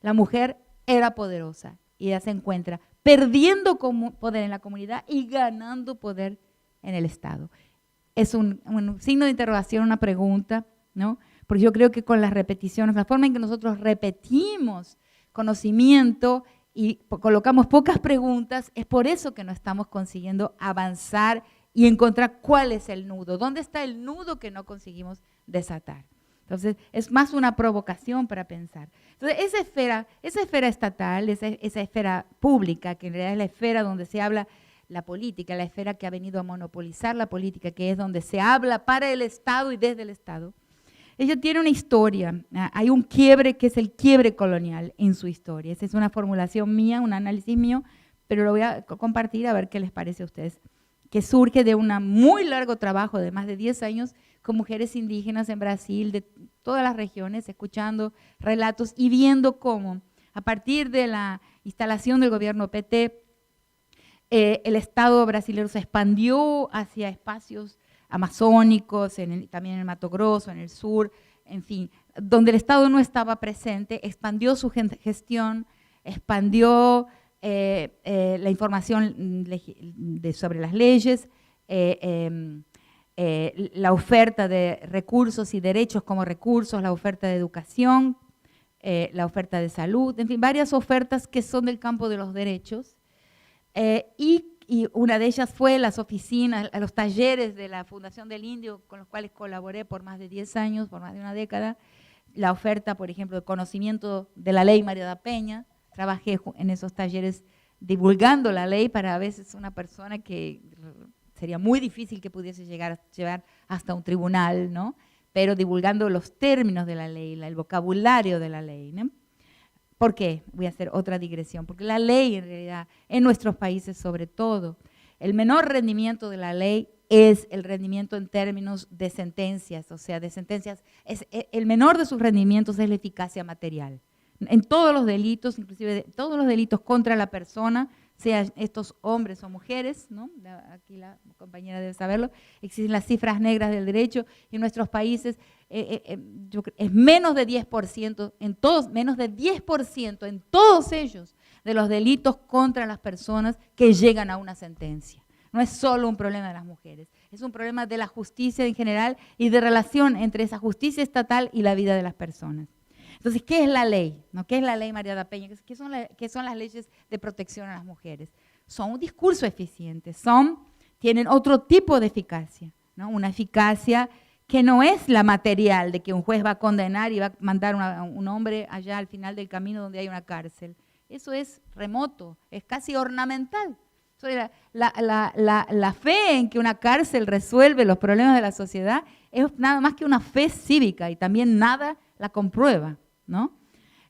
la mujer era poderosa y ella se encuentra perdiendo poder en la comunidad y ganando poder en el Estado. Es un signo de interrogación, una pregunta, ¿no? Porque yo creo que con las repeticiones, la forma en que nosotros repetimos conocimiento y colocamos pocas preguntas, es por eso que no estamos consiguiendo avanzar y encontrar cuál es el nudo, dónde está el nudo que no conseguimos desatar. Entonces, es más una provocación para pensar. Entonces, esa esfera estatal, esa esfera pública, que en realidad es la esfera donde se habla la política, la esfera que ha venido a monopolizar la política, que es donde se habla para el Estado y desde el Estado, ella tiene una historia. Hay un quiebre que es el quiebre colonial en su historia. Esa es una formulación mía, un análisis mío, pero lo voy a compartir a ver qué les parece a ustedes, que surge de un muy largo trabajo de más de 10 años con mujeres indígenas en Brasil, de todas las regiones, escuchando relatos y viendo cómo, a partir de la instalación del gobierno PT, el Estado brasileño se expandió hacia espacios amazónicos, también en el Mato Grosso, en el sur, en fin, donde el Estado no estaba presente, expandió su gestión, expandió la información sobre las leyes, la oferta de recursos y derechos como recursos, la oferta de educación, la oferta de salud, en fin, varias ofertas que son del campo de los derechos. Y una de ellas fue las oficinas, los talleres de la Fundación del Indio, con los cuales colaboré por más de 10 años, por más de una década. La oferta, por ejemplo, de conocimiento de la ley María da Peña. Trabajé en esos talleres divulgando la ley para a veces una persona que sería muy difícil que pudiese llegar hasta un tribunal, ¿no? Pero divulgando los términos de la ley, el vocabulario de la ley, ¿no? ¿Por qué? Voy a hacer otra digresión. Porque la ley, en realidad, en nuestros países sobre todo, el menor rendimiento de la ley es el rendimiento en términos de sentencias, o sea, de sentencias, el menor de sus rendimientos es la eficacia material. En todos los delitos, inclusive todos los delitos contra la persona, sean estos hombres o mujeres, ¿no? Aquí la compañera debe saberlo, existen las cifras negras del derecho y en nuestros países es menos de 10%, menos de 10% en todos ellos de los delitos contra las personas que llegan a una sentencia. No es solo un problema de las mujeres, es un problema de la justicia en general y de relación entre esa justicia estatal y la vida de las personas. Entonces, ¿qué es la ley? ¿No? ¿Qué es la ley María da Peña? ¿Qué son las leyes de protección a las mujeres? Son un discurso eficiente, tienen otro tipo de eficacia, ¿no? Una eficacia que no es la material de que un juez va a condenar y va a mandar a un hombre allá al final del camino donde hay una cárcel. Eso es remoto, es casi ornamental. La fe en que una cárcel resuelve los problemas de la sociedad es nada más que una fe cívica y también nada la comprueba, ¿no?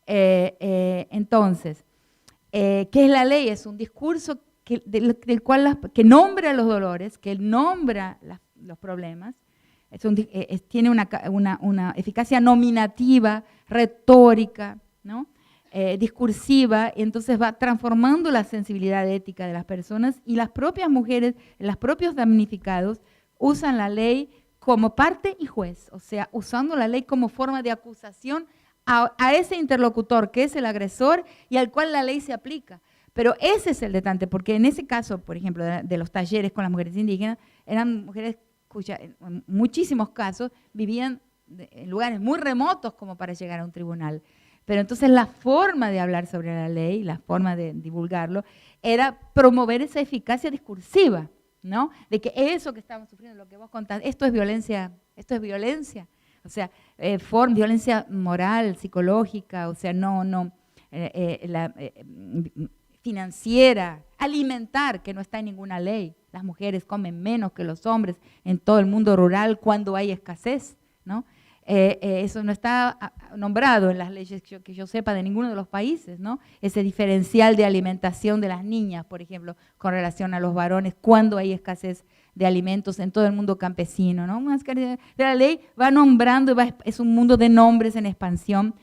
Entonces, ¿qué es la ley? Es un discurso del cual que nombra los dolores, que nombra los problemas, tiene una eficacia nominativa, retórica, ¿no? Discursiva, y entonces va transformando la sensibilidad ética de las personas y las propias mujeres, los propios damnificados, usan la ley como parte y juez, o sea, usando la ley como forma de acusación a ese interlocutor que es el agresor y al cual la ley se aplica. Pero ese es el detente, porque en ese caso, por ejemplo, de los talleres con las mujeres indígenas, eran mujeres cuyas, en muchísimos casos, vivían en lugares muy remotos como para llegar a un tribunal. Pero entonces la forma de hablar sobre la ley, la forma de divulgarlo, era promover esa eficacia discursiva, ¿no? De que eso que estamos sufriendo, lo que vos contás, esto es violencia, o sea, violencia moral, psicológica, o sea, financiera, alimentar, que no está en ninguna ley. Las mujeres comen menos que los hombres en todo el mundo rural cuando hay escasez, ¿no? Eso no está nombrado en las leyes que yo sepa de ninguno de los países, ¿no? Ese diferencial de alimentación de las niñas, por ejemplo, con relación a los varones, cuando hay escasez de alimentos en todo el mundo campesino, ¿no? La ley va nombrando, es un mundo de nombres en expansión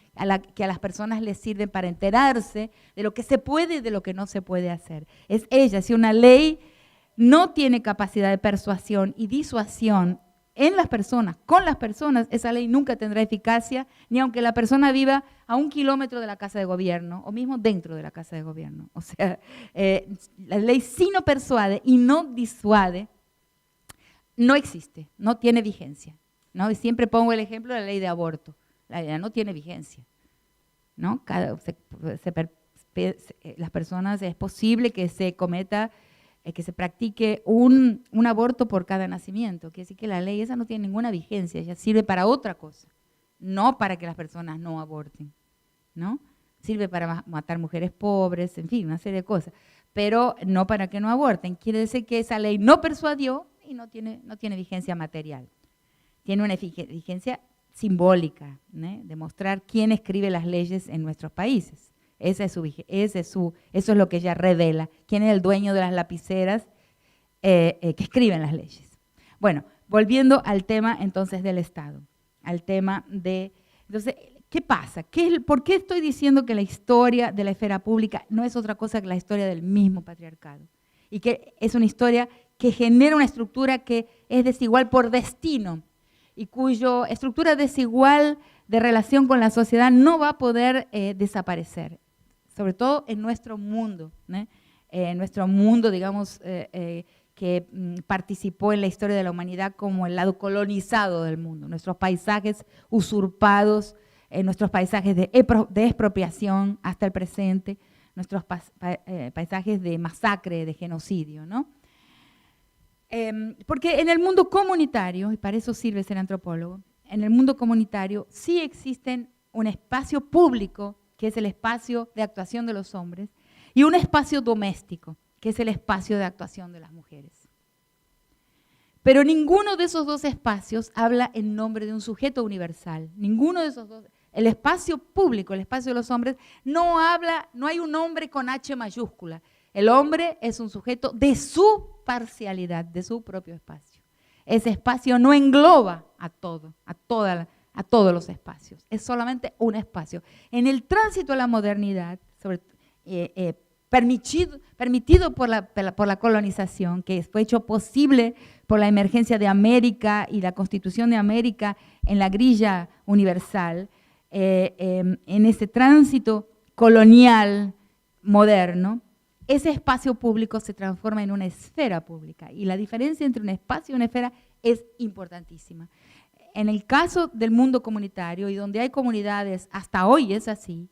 que a las personas les sirven para enterarse de lo que se puede y de lo que no se puede hacer. Es ella, si una ley no tiene capacidad de persuasión y disuasión en las personas, con las personas, esa ley nunca tendrá eficacia, ni aunque la persona viva a 1 kilómetro de la casa de gobierno, o mismo dentro de la casa de gobierno. O sea, la ley si no persuade y no disuade, no existe, no tiene vigencia, ¿no? Y siempre pongo el ejemplo de la ley de aborto. La ley no tiene vigencia, ¿no? Las personas, es posible que se cometa, que se practique un aborto por cada nacimiento. Quiere decir que la ley esa no tiene ninguna vigencia, ella sirve para otra cosa, no para que las personas no aborten, ¿no? Sirve para matar mujeres pobres, en fin, una serie de cosas, pero no para que no aborten. Quiere decir que esa ley no persuadió y no tiene vigencia material. Tiene una vigencia simbólica, ¿no? De mostrar quién escribe las leyes en nuestros países. Eso es lo que ella revela, quién es el dueño de las lapiceras que escriben las leyes. Bueno, volviendo al tema entonces del Estado, al tema de... Entonces, ¿qué pasa? ¿Por qué estoy diciendo que la historia de la esfera pública no es otra cosa que la historia del mismo patriarcado? Y que es una historia que genera una estructura que es desigual por destino y cuya estructura desigual de relación con la sociedad no va a poder desaparecer, sobre todo en nuestro mundo, ¿no? En nuestro mundo, digamos, que participó en la historia de la humanidad como el lado colonizado del mundo, nuestros paisajes usurpados, nuestros paisajes de expropiación hasta el presente, nuestros paisajes de masacre, de genocidio, ¿no? Porque en el mundo comunitario, y para eso sirve ser antropólogo, en el mundo comunitario sí existen un espacio público, que es el espacio de actuación de los hombres, y un espacio doméstico, que es el espacio de actuación de las mujeres. Pero ninguno de esos dos espacios habla en nombre de un sujeto universal. Ninguno de esos dos. El espacio público, el espacio de los hombres, no hay un hombre con H mayúscula. El hombre es un sujeto de su parcialidad, de su propio espacio. Ese espacio no engloba a todos los espacios. Es solamente un espacio. En el tránsito a la modernidad, permitido por la colonización, que fue hecho posible por la emergencia de América y la constitución de América en la grilla universal, en ese tránsito colonial moderno, ese espacio público se transforma en una esfera pública. Y la diferencia entre un espacio y una esfera es importantísima. En el caso del mundo comunitario, y donde hay comunidades, hasta hoy es así,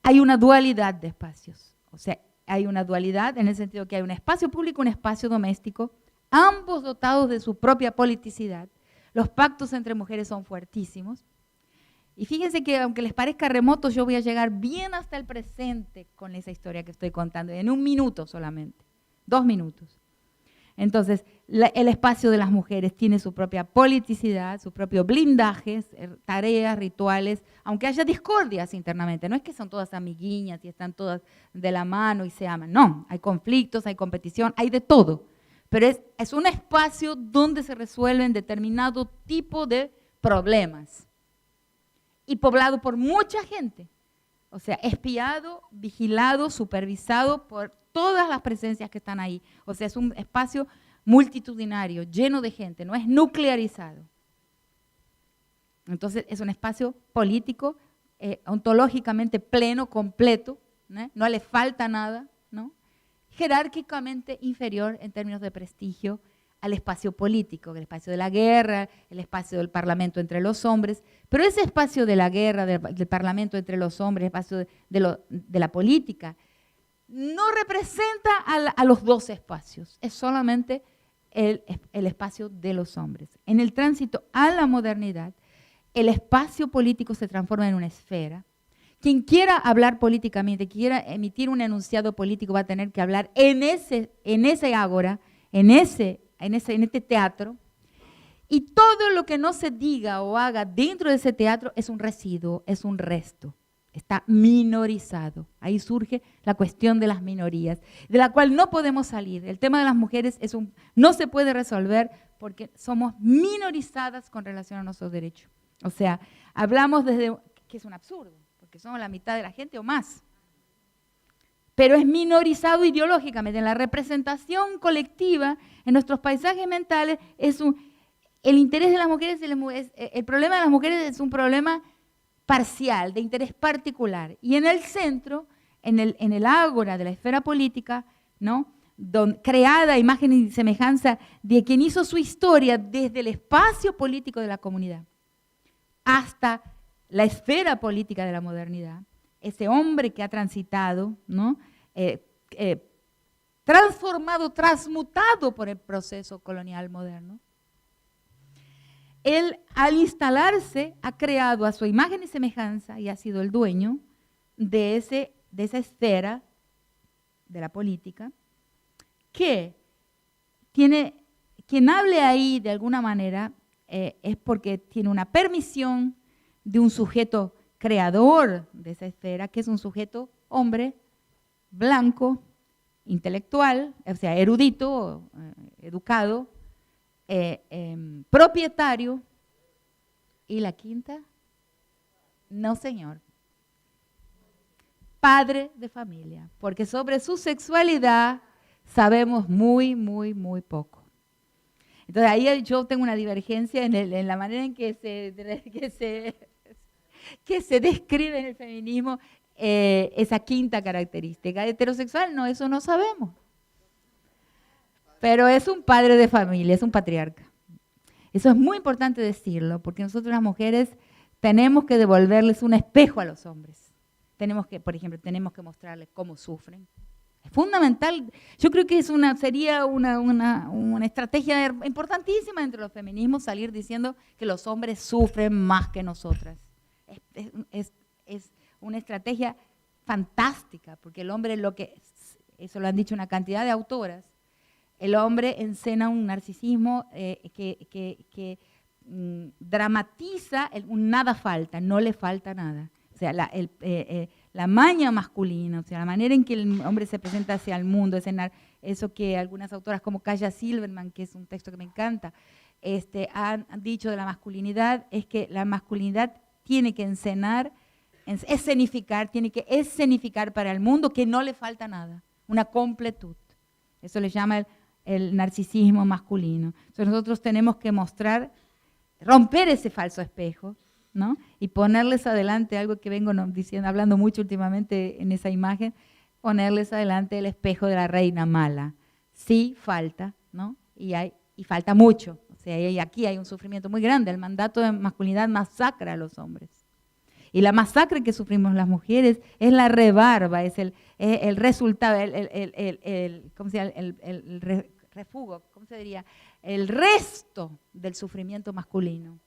hay una dualidad de espacios. O sea, hay una dualidad en el sentido que hay un espacio público, un espacio doméstico, ambos dotados de su propia politicidad. Los pactos entre mujeres son fuertísimos. Y fíjense que aunque les parezca remoto, yo voy a llegar bien hasta el presente con esa historia que estoy contando, en 1 minuto solamente, 2 minutos. Entonces, el espacio de las mujeres tiene su propia politicidad, su propio blindaje, tareas, rituales, aunque haya discordias internamente. No es que son todas amiguiñas y están todas de la mano y se aman. No, hay conflictos, hay competición, hay de todo. Pero es un espacio donde se resuelven determinado tipo de problemas. Y poblado por mucha gente, o sea, espiado, vigilado, supervisado por todas las presencias que están ahí. O sea, es un espacio multitudinario, lleno de gente, no es nuclearizado. Entonces, es un espacio político, ontológicamente pleno, completo, ¿no? No le falta nada, ¿no? Jerárquicamente inferior en términos de prestigio al espacio político, el espacio de la guerra, el espacio del parlamento entre los hombres, pero ese espacio de la guerra, del parlamento entre los hombres, el espacio de la política, no representa a los dos espacios, es solamente el espacio de los hombres. En el tránsito a la modernidad, el espacio político se transforma en una esfera. Quien quiera hablar políticamente, quiera emitir un enunciado político, va a tener que hablar en ese ágora, en este teatro, Y todo lo que no se diga o haga dentro de ese teatro es un residuo, es un resto. Está minorizado. Ahí surge la cuestión de las minorías, de la cual no podemos salir. El tema de las mujeres no se puede resolver porque somos minorizadas con relación a nuestros derechos. O sea, hablamos desde, que es un absurdo, porque somos la mitad de la gente o más. Pero es minorizado ideológicamente. En la representación colectiva, en nuestros paisajes mentales, el interés de las mujeres, el problema de las mujeres es un problema parcial, de interés particular. Y en el centro, en el ágora de la esfera política, ¿no? Creada a imagen y semejanza de quien hizo su historia desde el espacio político de la comunidad hasta la esfera política de la modernidad, ese hombre que ha transitado, ¿no? Transformado, transmutado por el proceso colonial moderno. Él, al instalarse, ha creado a su imagen y semejanza y ha sido el dueño de esa esfera de la política, que quien hable ahí de alguna manera es porque tiene una permisión de un sujeto creador de esa esfera, que es un sujeto hombre, blanco, intelectual, o sea, erudito, educado, propietario. ¿Y la quinta? No, señor. Padre de familia, porque sobre su sexualidad sabemos muy, muy, muy poco. Entonces ahí yo tengo una divergencia en la manera en que se describe en el feminismo esa quinta característica. Heterosexual, no, eso no sabemos. Pero es un padre de familia, es un patriarca. Eso es muy importante decirlo, porque nosotros las mujeres tenemos que devolverles un espejo a los hombres. Por ejemplo, tenemos que mostrarles cómo sufren. Es fundamental. Yo creo que sería una estrategia importantísima entre los feminismos salir diciendo que los hombres sufren más que nosotras. Es una estrategia fantástica, porque el hombre eso lo han dicho una cantidad de autoras, el hombre encena un narcisismo que dramatiza un nada falta, no le falta nada. O sea, la maña masculina, o sea, la manera en que el hombre se presenta hacia el mundo, eso que algunas autoras como Kaya Silverman, que es un texto que me encanta, han dicho de la masculinidad, es que la masculinidad tiene que tiene que escenificar para el mundo que no le falta nada, una completud. Eso le llama el narcisismo masculino. Entonces nosotros tenemos que romper ese falso espejo, ¿no? Y ponerles adelante algo que vengo hablando mucho últimamente en esa imagen, ponerles adelante el espejo de la reina mala. Sí falta, ¿no? Y falta mucho. O sea, aquí hay un sufrimiento muy grande. El mandato de masculinidad masacra a los hombres. Y la masacre que sufrimos las mujeres es la rebarba, es el resultado, ¿cómo se llama? El refugo, ¿cómo se diría? El resto del sufrimiento masculino.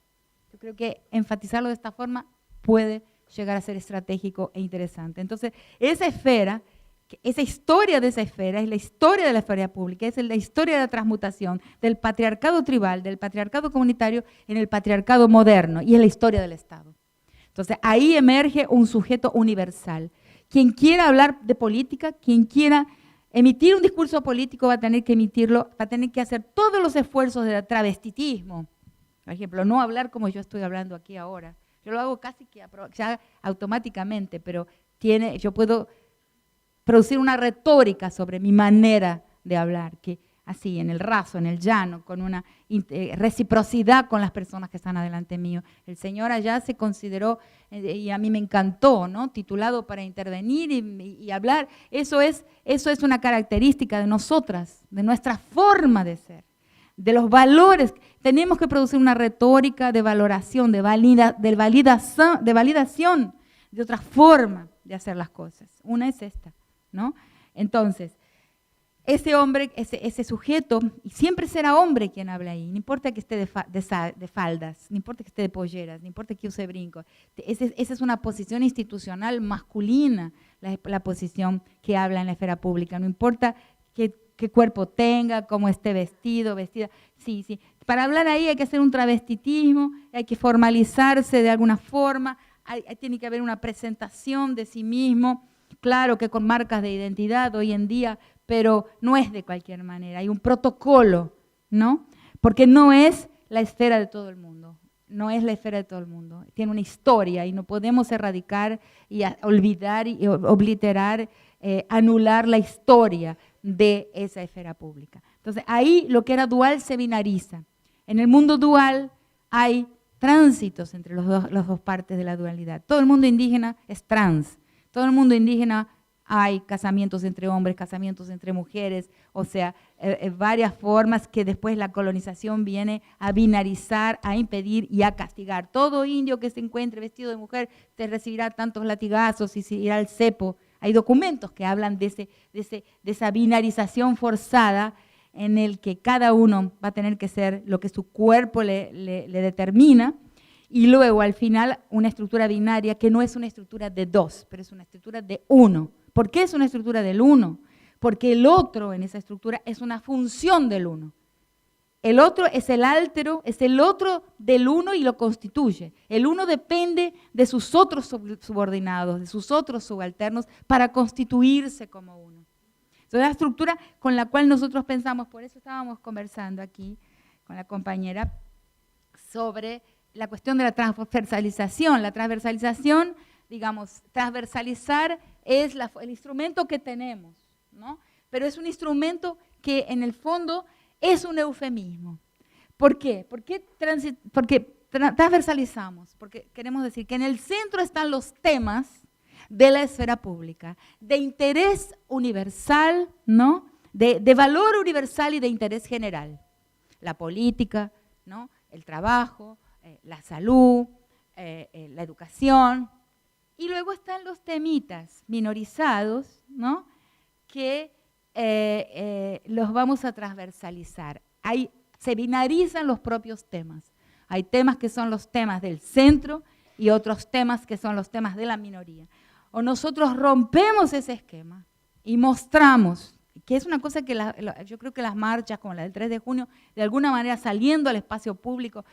Yo creo que enfatizarlo de esta forma puede llegar a ser estratégico e interesante. Entonces, esa historia de esa esfera es la historia de la esfera pública, es la historia de la transmutación del patriarcado tribal, del patriarcado comunitario en el patriarcado moderno, y es la historia del Estado. Entonces, ahí emerge un sujeto universal. Quien quiera hablar de política, quien quiera emitir un discurso político va a tener que emitirlo, va a tener que hacer todos los esfuerzos de travestitismo. Por ejemplo, no hablar como yo estoy hablando aquí ahora. Yo lo hago casi que ya automáticamente, pero yo puedo producir una retórica sobre mi manera de hablar, que así, en el raso, en el llano, con una reciprocidad con las personas que están adelante mío. El Señor allá se consideró, y a mí me encantó, ¿no? Titulado para intervenir y hablar. Eso es una característica de nosotras, de nuestra forma de ser, de los valores. Tenemos que producir una retórica de valoración, de validación de otra forma de hacer las cosas. Una es esta, ¿no? Entonces, ese hombre, ese sujeto, y siempre será hombre quien habla ahí, no importa que esté de faldas, no importa que esté de polleras, no importa que use brincos. Esa es una posición institucional masculina, la posición que habla en la esfera pública. No importa qué cuerpo tenga, cómo esté vestido, vestida. Sí, para hablar ahí hay que hacer un travestitismo, hay que formalizarse de alguna forma, tiene que haber una presentación de sí mismo, claro que con marcas de identidad hoy en día, pero no es de cualquier manera, hay un protocolo, ¿no? Porque no es la esfera de todo el mundo, no es la esfera de todo el mundo, tiene una historia y no podemos erradicar y olvidar y obliterar, anular la historia de esa esfera pública. Entonces ahí lo que era dual se binariza. En el mundo dual hay tránsitos entre las dos partes de la dualidad. Todo el mundo indígena es trans, todo el mundo indígena hay casamientos entre hombres, casamientos entre mujeres, o sea, varias formas que después la colonización viene a binarizar, a impedir y a castigar. Todo indio que se encuentre vestido de mujer te recibirá tantos latigazos y se irá al cepo. Hay documentos que hablan de esa binarización forzada en el que cada uno va a tener que ser lo que su cuerpo le determina, y luego al final una estructura binaria que no es una estructura de dos, pero es una estructura de uno. ¿Por qué es una estructura del uno? Porque el otro en esa estructura es una función del uno. El otro es el altero, es el otro del uno y lo constituye. El uno depende de sus otros subordinados, de sus otros subalternos para constituirse como uno. Es la estructura con la cual nosotros pensamos, por eso estábamos conversando aquí con la compañera sobre la cuestión de la transversalización. La transversalización, digamos, transversalizar es el instrumento que tenemos, ¿no? Pero es un instrumento que en el fondo es un eufemismo. ¿Por qué? Porque transversalizamos, porque queremos decir que en el centro están los temas de la esfera pública, de interés universal, ¿no? De valor universal y de interés general. La política, ¿no? El trabajo, la salud, la educación. Y luego están los temitas minorizados, ¿no? Que los vamos a transversalizar. Se binarizan los propios temas. Hay temas que son los temas del centro y otros temas que son los temas de la minoría. O nosotros rompemos ese esquema y mostramos, que es una cosa que yo creo que las marchas como la del 3 de junio, de alguna manera saliendo al espacio público,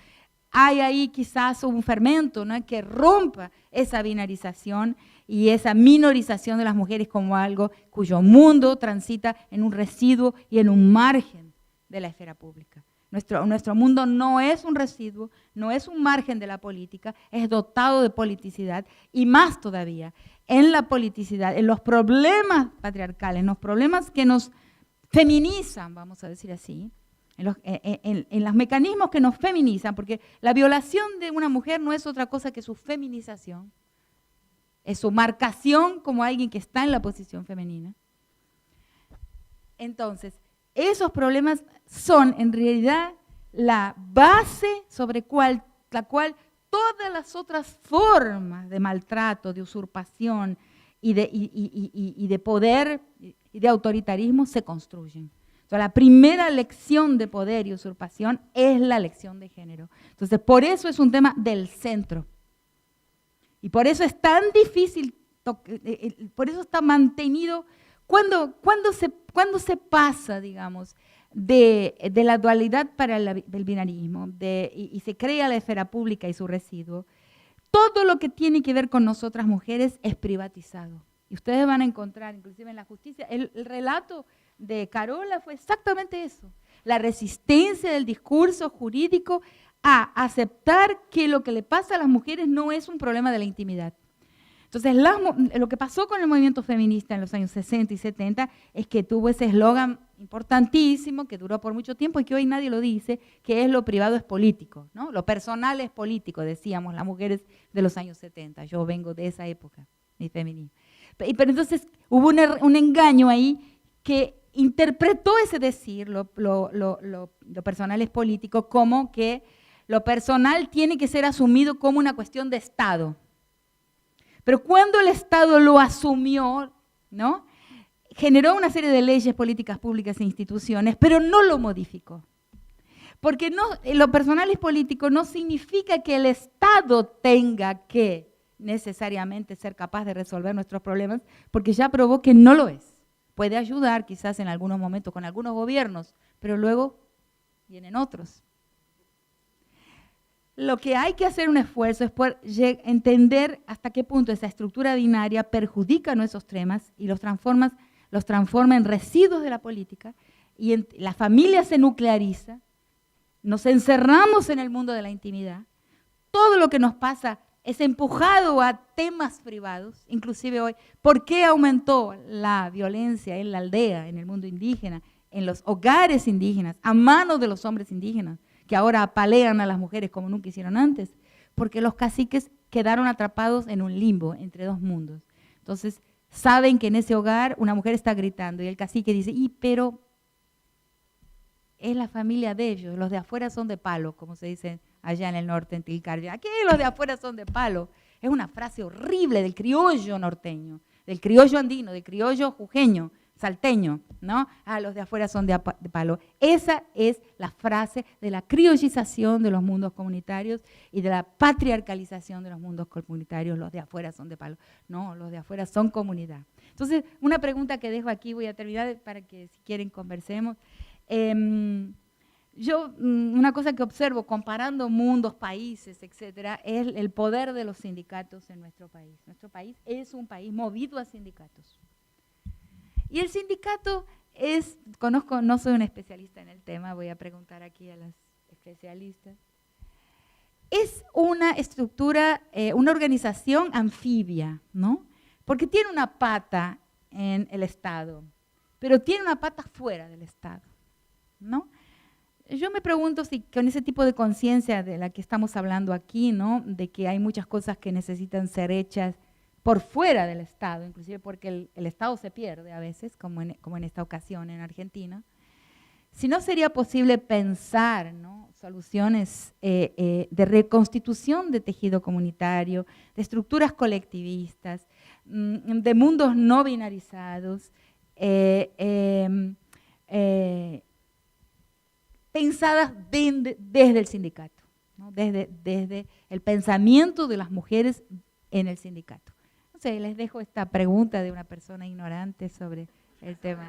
hay ahí quizás un fermento, ¿no?, que rompa esa binarización y esa minorización de las mujeres como algo cuyo mundo transita en un residuo y en un margen de la esfera pública. Nuestro mundo no es un residuo, no es un margen de la política, es dotado de politicidad y más todavía, en la politicidad, en los problemas patriarcales, en los problemas que nos feminizan, vamos a decir así, en los mecanismos que nos feminizan, porque la violación de una mujer no es otra cosa que su feminización, es su marcación como alguien que está en la posición femenina. Entonces, esos problemas son en realidad la base sobre la cual todas las otras formas de maltrato, de usurpación y de poder y de autoritarismo se construyen. Entonces, la primera lección de poder y usurpación es la lección de género. Entonces, por eso es un tema del centro. Y por eso es tan difícil, por eso está mantenido. ¿Cuándo se pasa, digamos, de la dualidad para el binarismo y se crea la esfera pública y su residuo? Todo lo que tiene que ver con nosotras mujeres es privatizado. Y ustedes van a encontrar, inclusive en la justicia, el relato de Carola fue exactamente eso. La resistencia del discurso jurídico a aceptar que lo que le pasa a las mujeres no es un problema de la intimidad. Entonces, lo que pasó con el movimiento feminista en los años 60 y 70 es que tuvo ese eslogan importantísimo que duró por mucho tiempo y que hoy nadie lo dice, que es lo privado es político, ¿no? Lo personal es político, decíamos las mujeres de los años 70. Yo vengo de esa época, mi feminismo. Pero entonces hubo un engaño ahí que interpretó ese decir, lo personal es político, como que lo personal tiene que ser asumido como una cuestión de Estado. Pero cuando el Estado lo asumió, ¿no?, generó una serie de leyes, políticas públicas e instituciones, pero no lo modificó. Porque lo personal es político no significa que el Estado tenga que necesariamente ser capaz de resolver nuestros problemas, porque ya probó que no lo es. Puede ayudar quizás en algunos momentos con algunos gobiernos, pero luego vienen otros. lo que hay que hacer un esfuerzo es poder entender hasta qué punto esa estructura binaria perjudica nuestros temas y los transforma en residuos de la política, y la familia se nucleariza, nos encerramos en el mundo de la intimidad, todo lo que nos pasa es empujado a temas privados, inclusive hoy. ¿Por qué aumentó la violencia en la aldea, en el mundo indígena, en los hogares indígenas, a manos de los hombres indígenas, que ahora apalean a las mujeres como nunca hicieron antes? Porque los caciques quedaron atrapados en un limbo entre dos mundos. Entonces, saben que en ese hogar una mujer está gritando y el cacique dice, pero es la familia de ellos, los de afuera son de palo, como se dice allá en el norte, en Tilcara. Aquí los de afuera son de palo. Es una frase horrible del criollo norteño, del criollo andino, del criollo jujeño, salteño, ¿no? Los de afuera son de palo. Esa es la frase de la criollización de los mundos comunitarios y de la patriarcalización de los mundos comunitarios. Los de afuera son de palo. No, los de afuera son comunidad. Entonces, una pregunta que dejo aquí, voy a terminar para que si quieren conversemos. Una cosa que observo comparando mundos, países, etcétera, es el poder de los sindicatos en nuestro país. Nuestro país es un país movido a sindicatos. Y el sindicato no soy una especialista en el tema, voy a preguntar aquí a las especialistas. Es una estructura, una organización anfibia, ¿no? Porque tiene una pata en el Estado, pero tiene una pata fuera del Estado, ¿no? Yo me pregunto si con ese tipo de conciencia de la que estamos hablando aquí, ¿no? De que hay muchas cosas que necesitan ser hechas por fuera del Estado, inclusive porque el Estado se pierde a veces, como en esta ocasión en Argentina, si no sería posible pensar, ¿no? Soluciones de reconstitución de tejido comunitario, de estructuras colectivistas, de mundos no binarizados, pensadas desde el sindicato, ¿no? Desde el pensamiento de las mujeres en el sindicato. No sé, les dejo esta pregunta de una persona ignorante sobre el tema.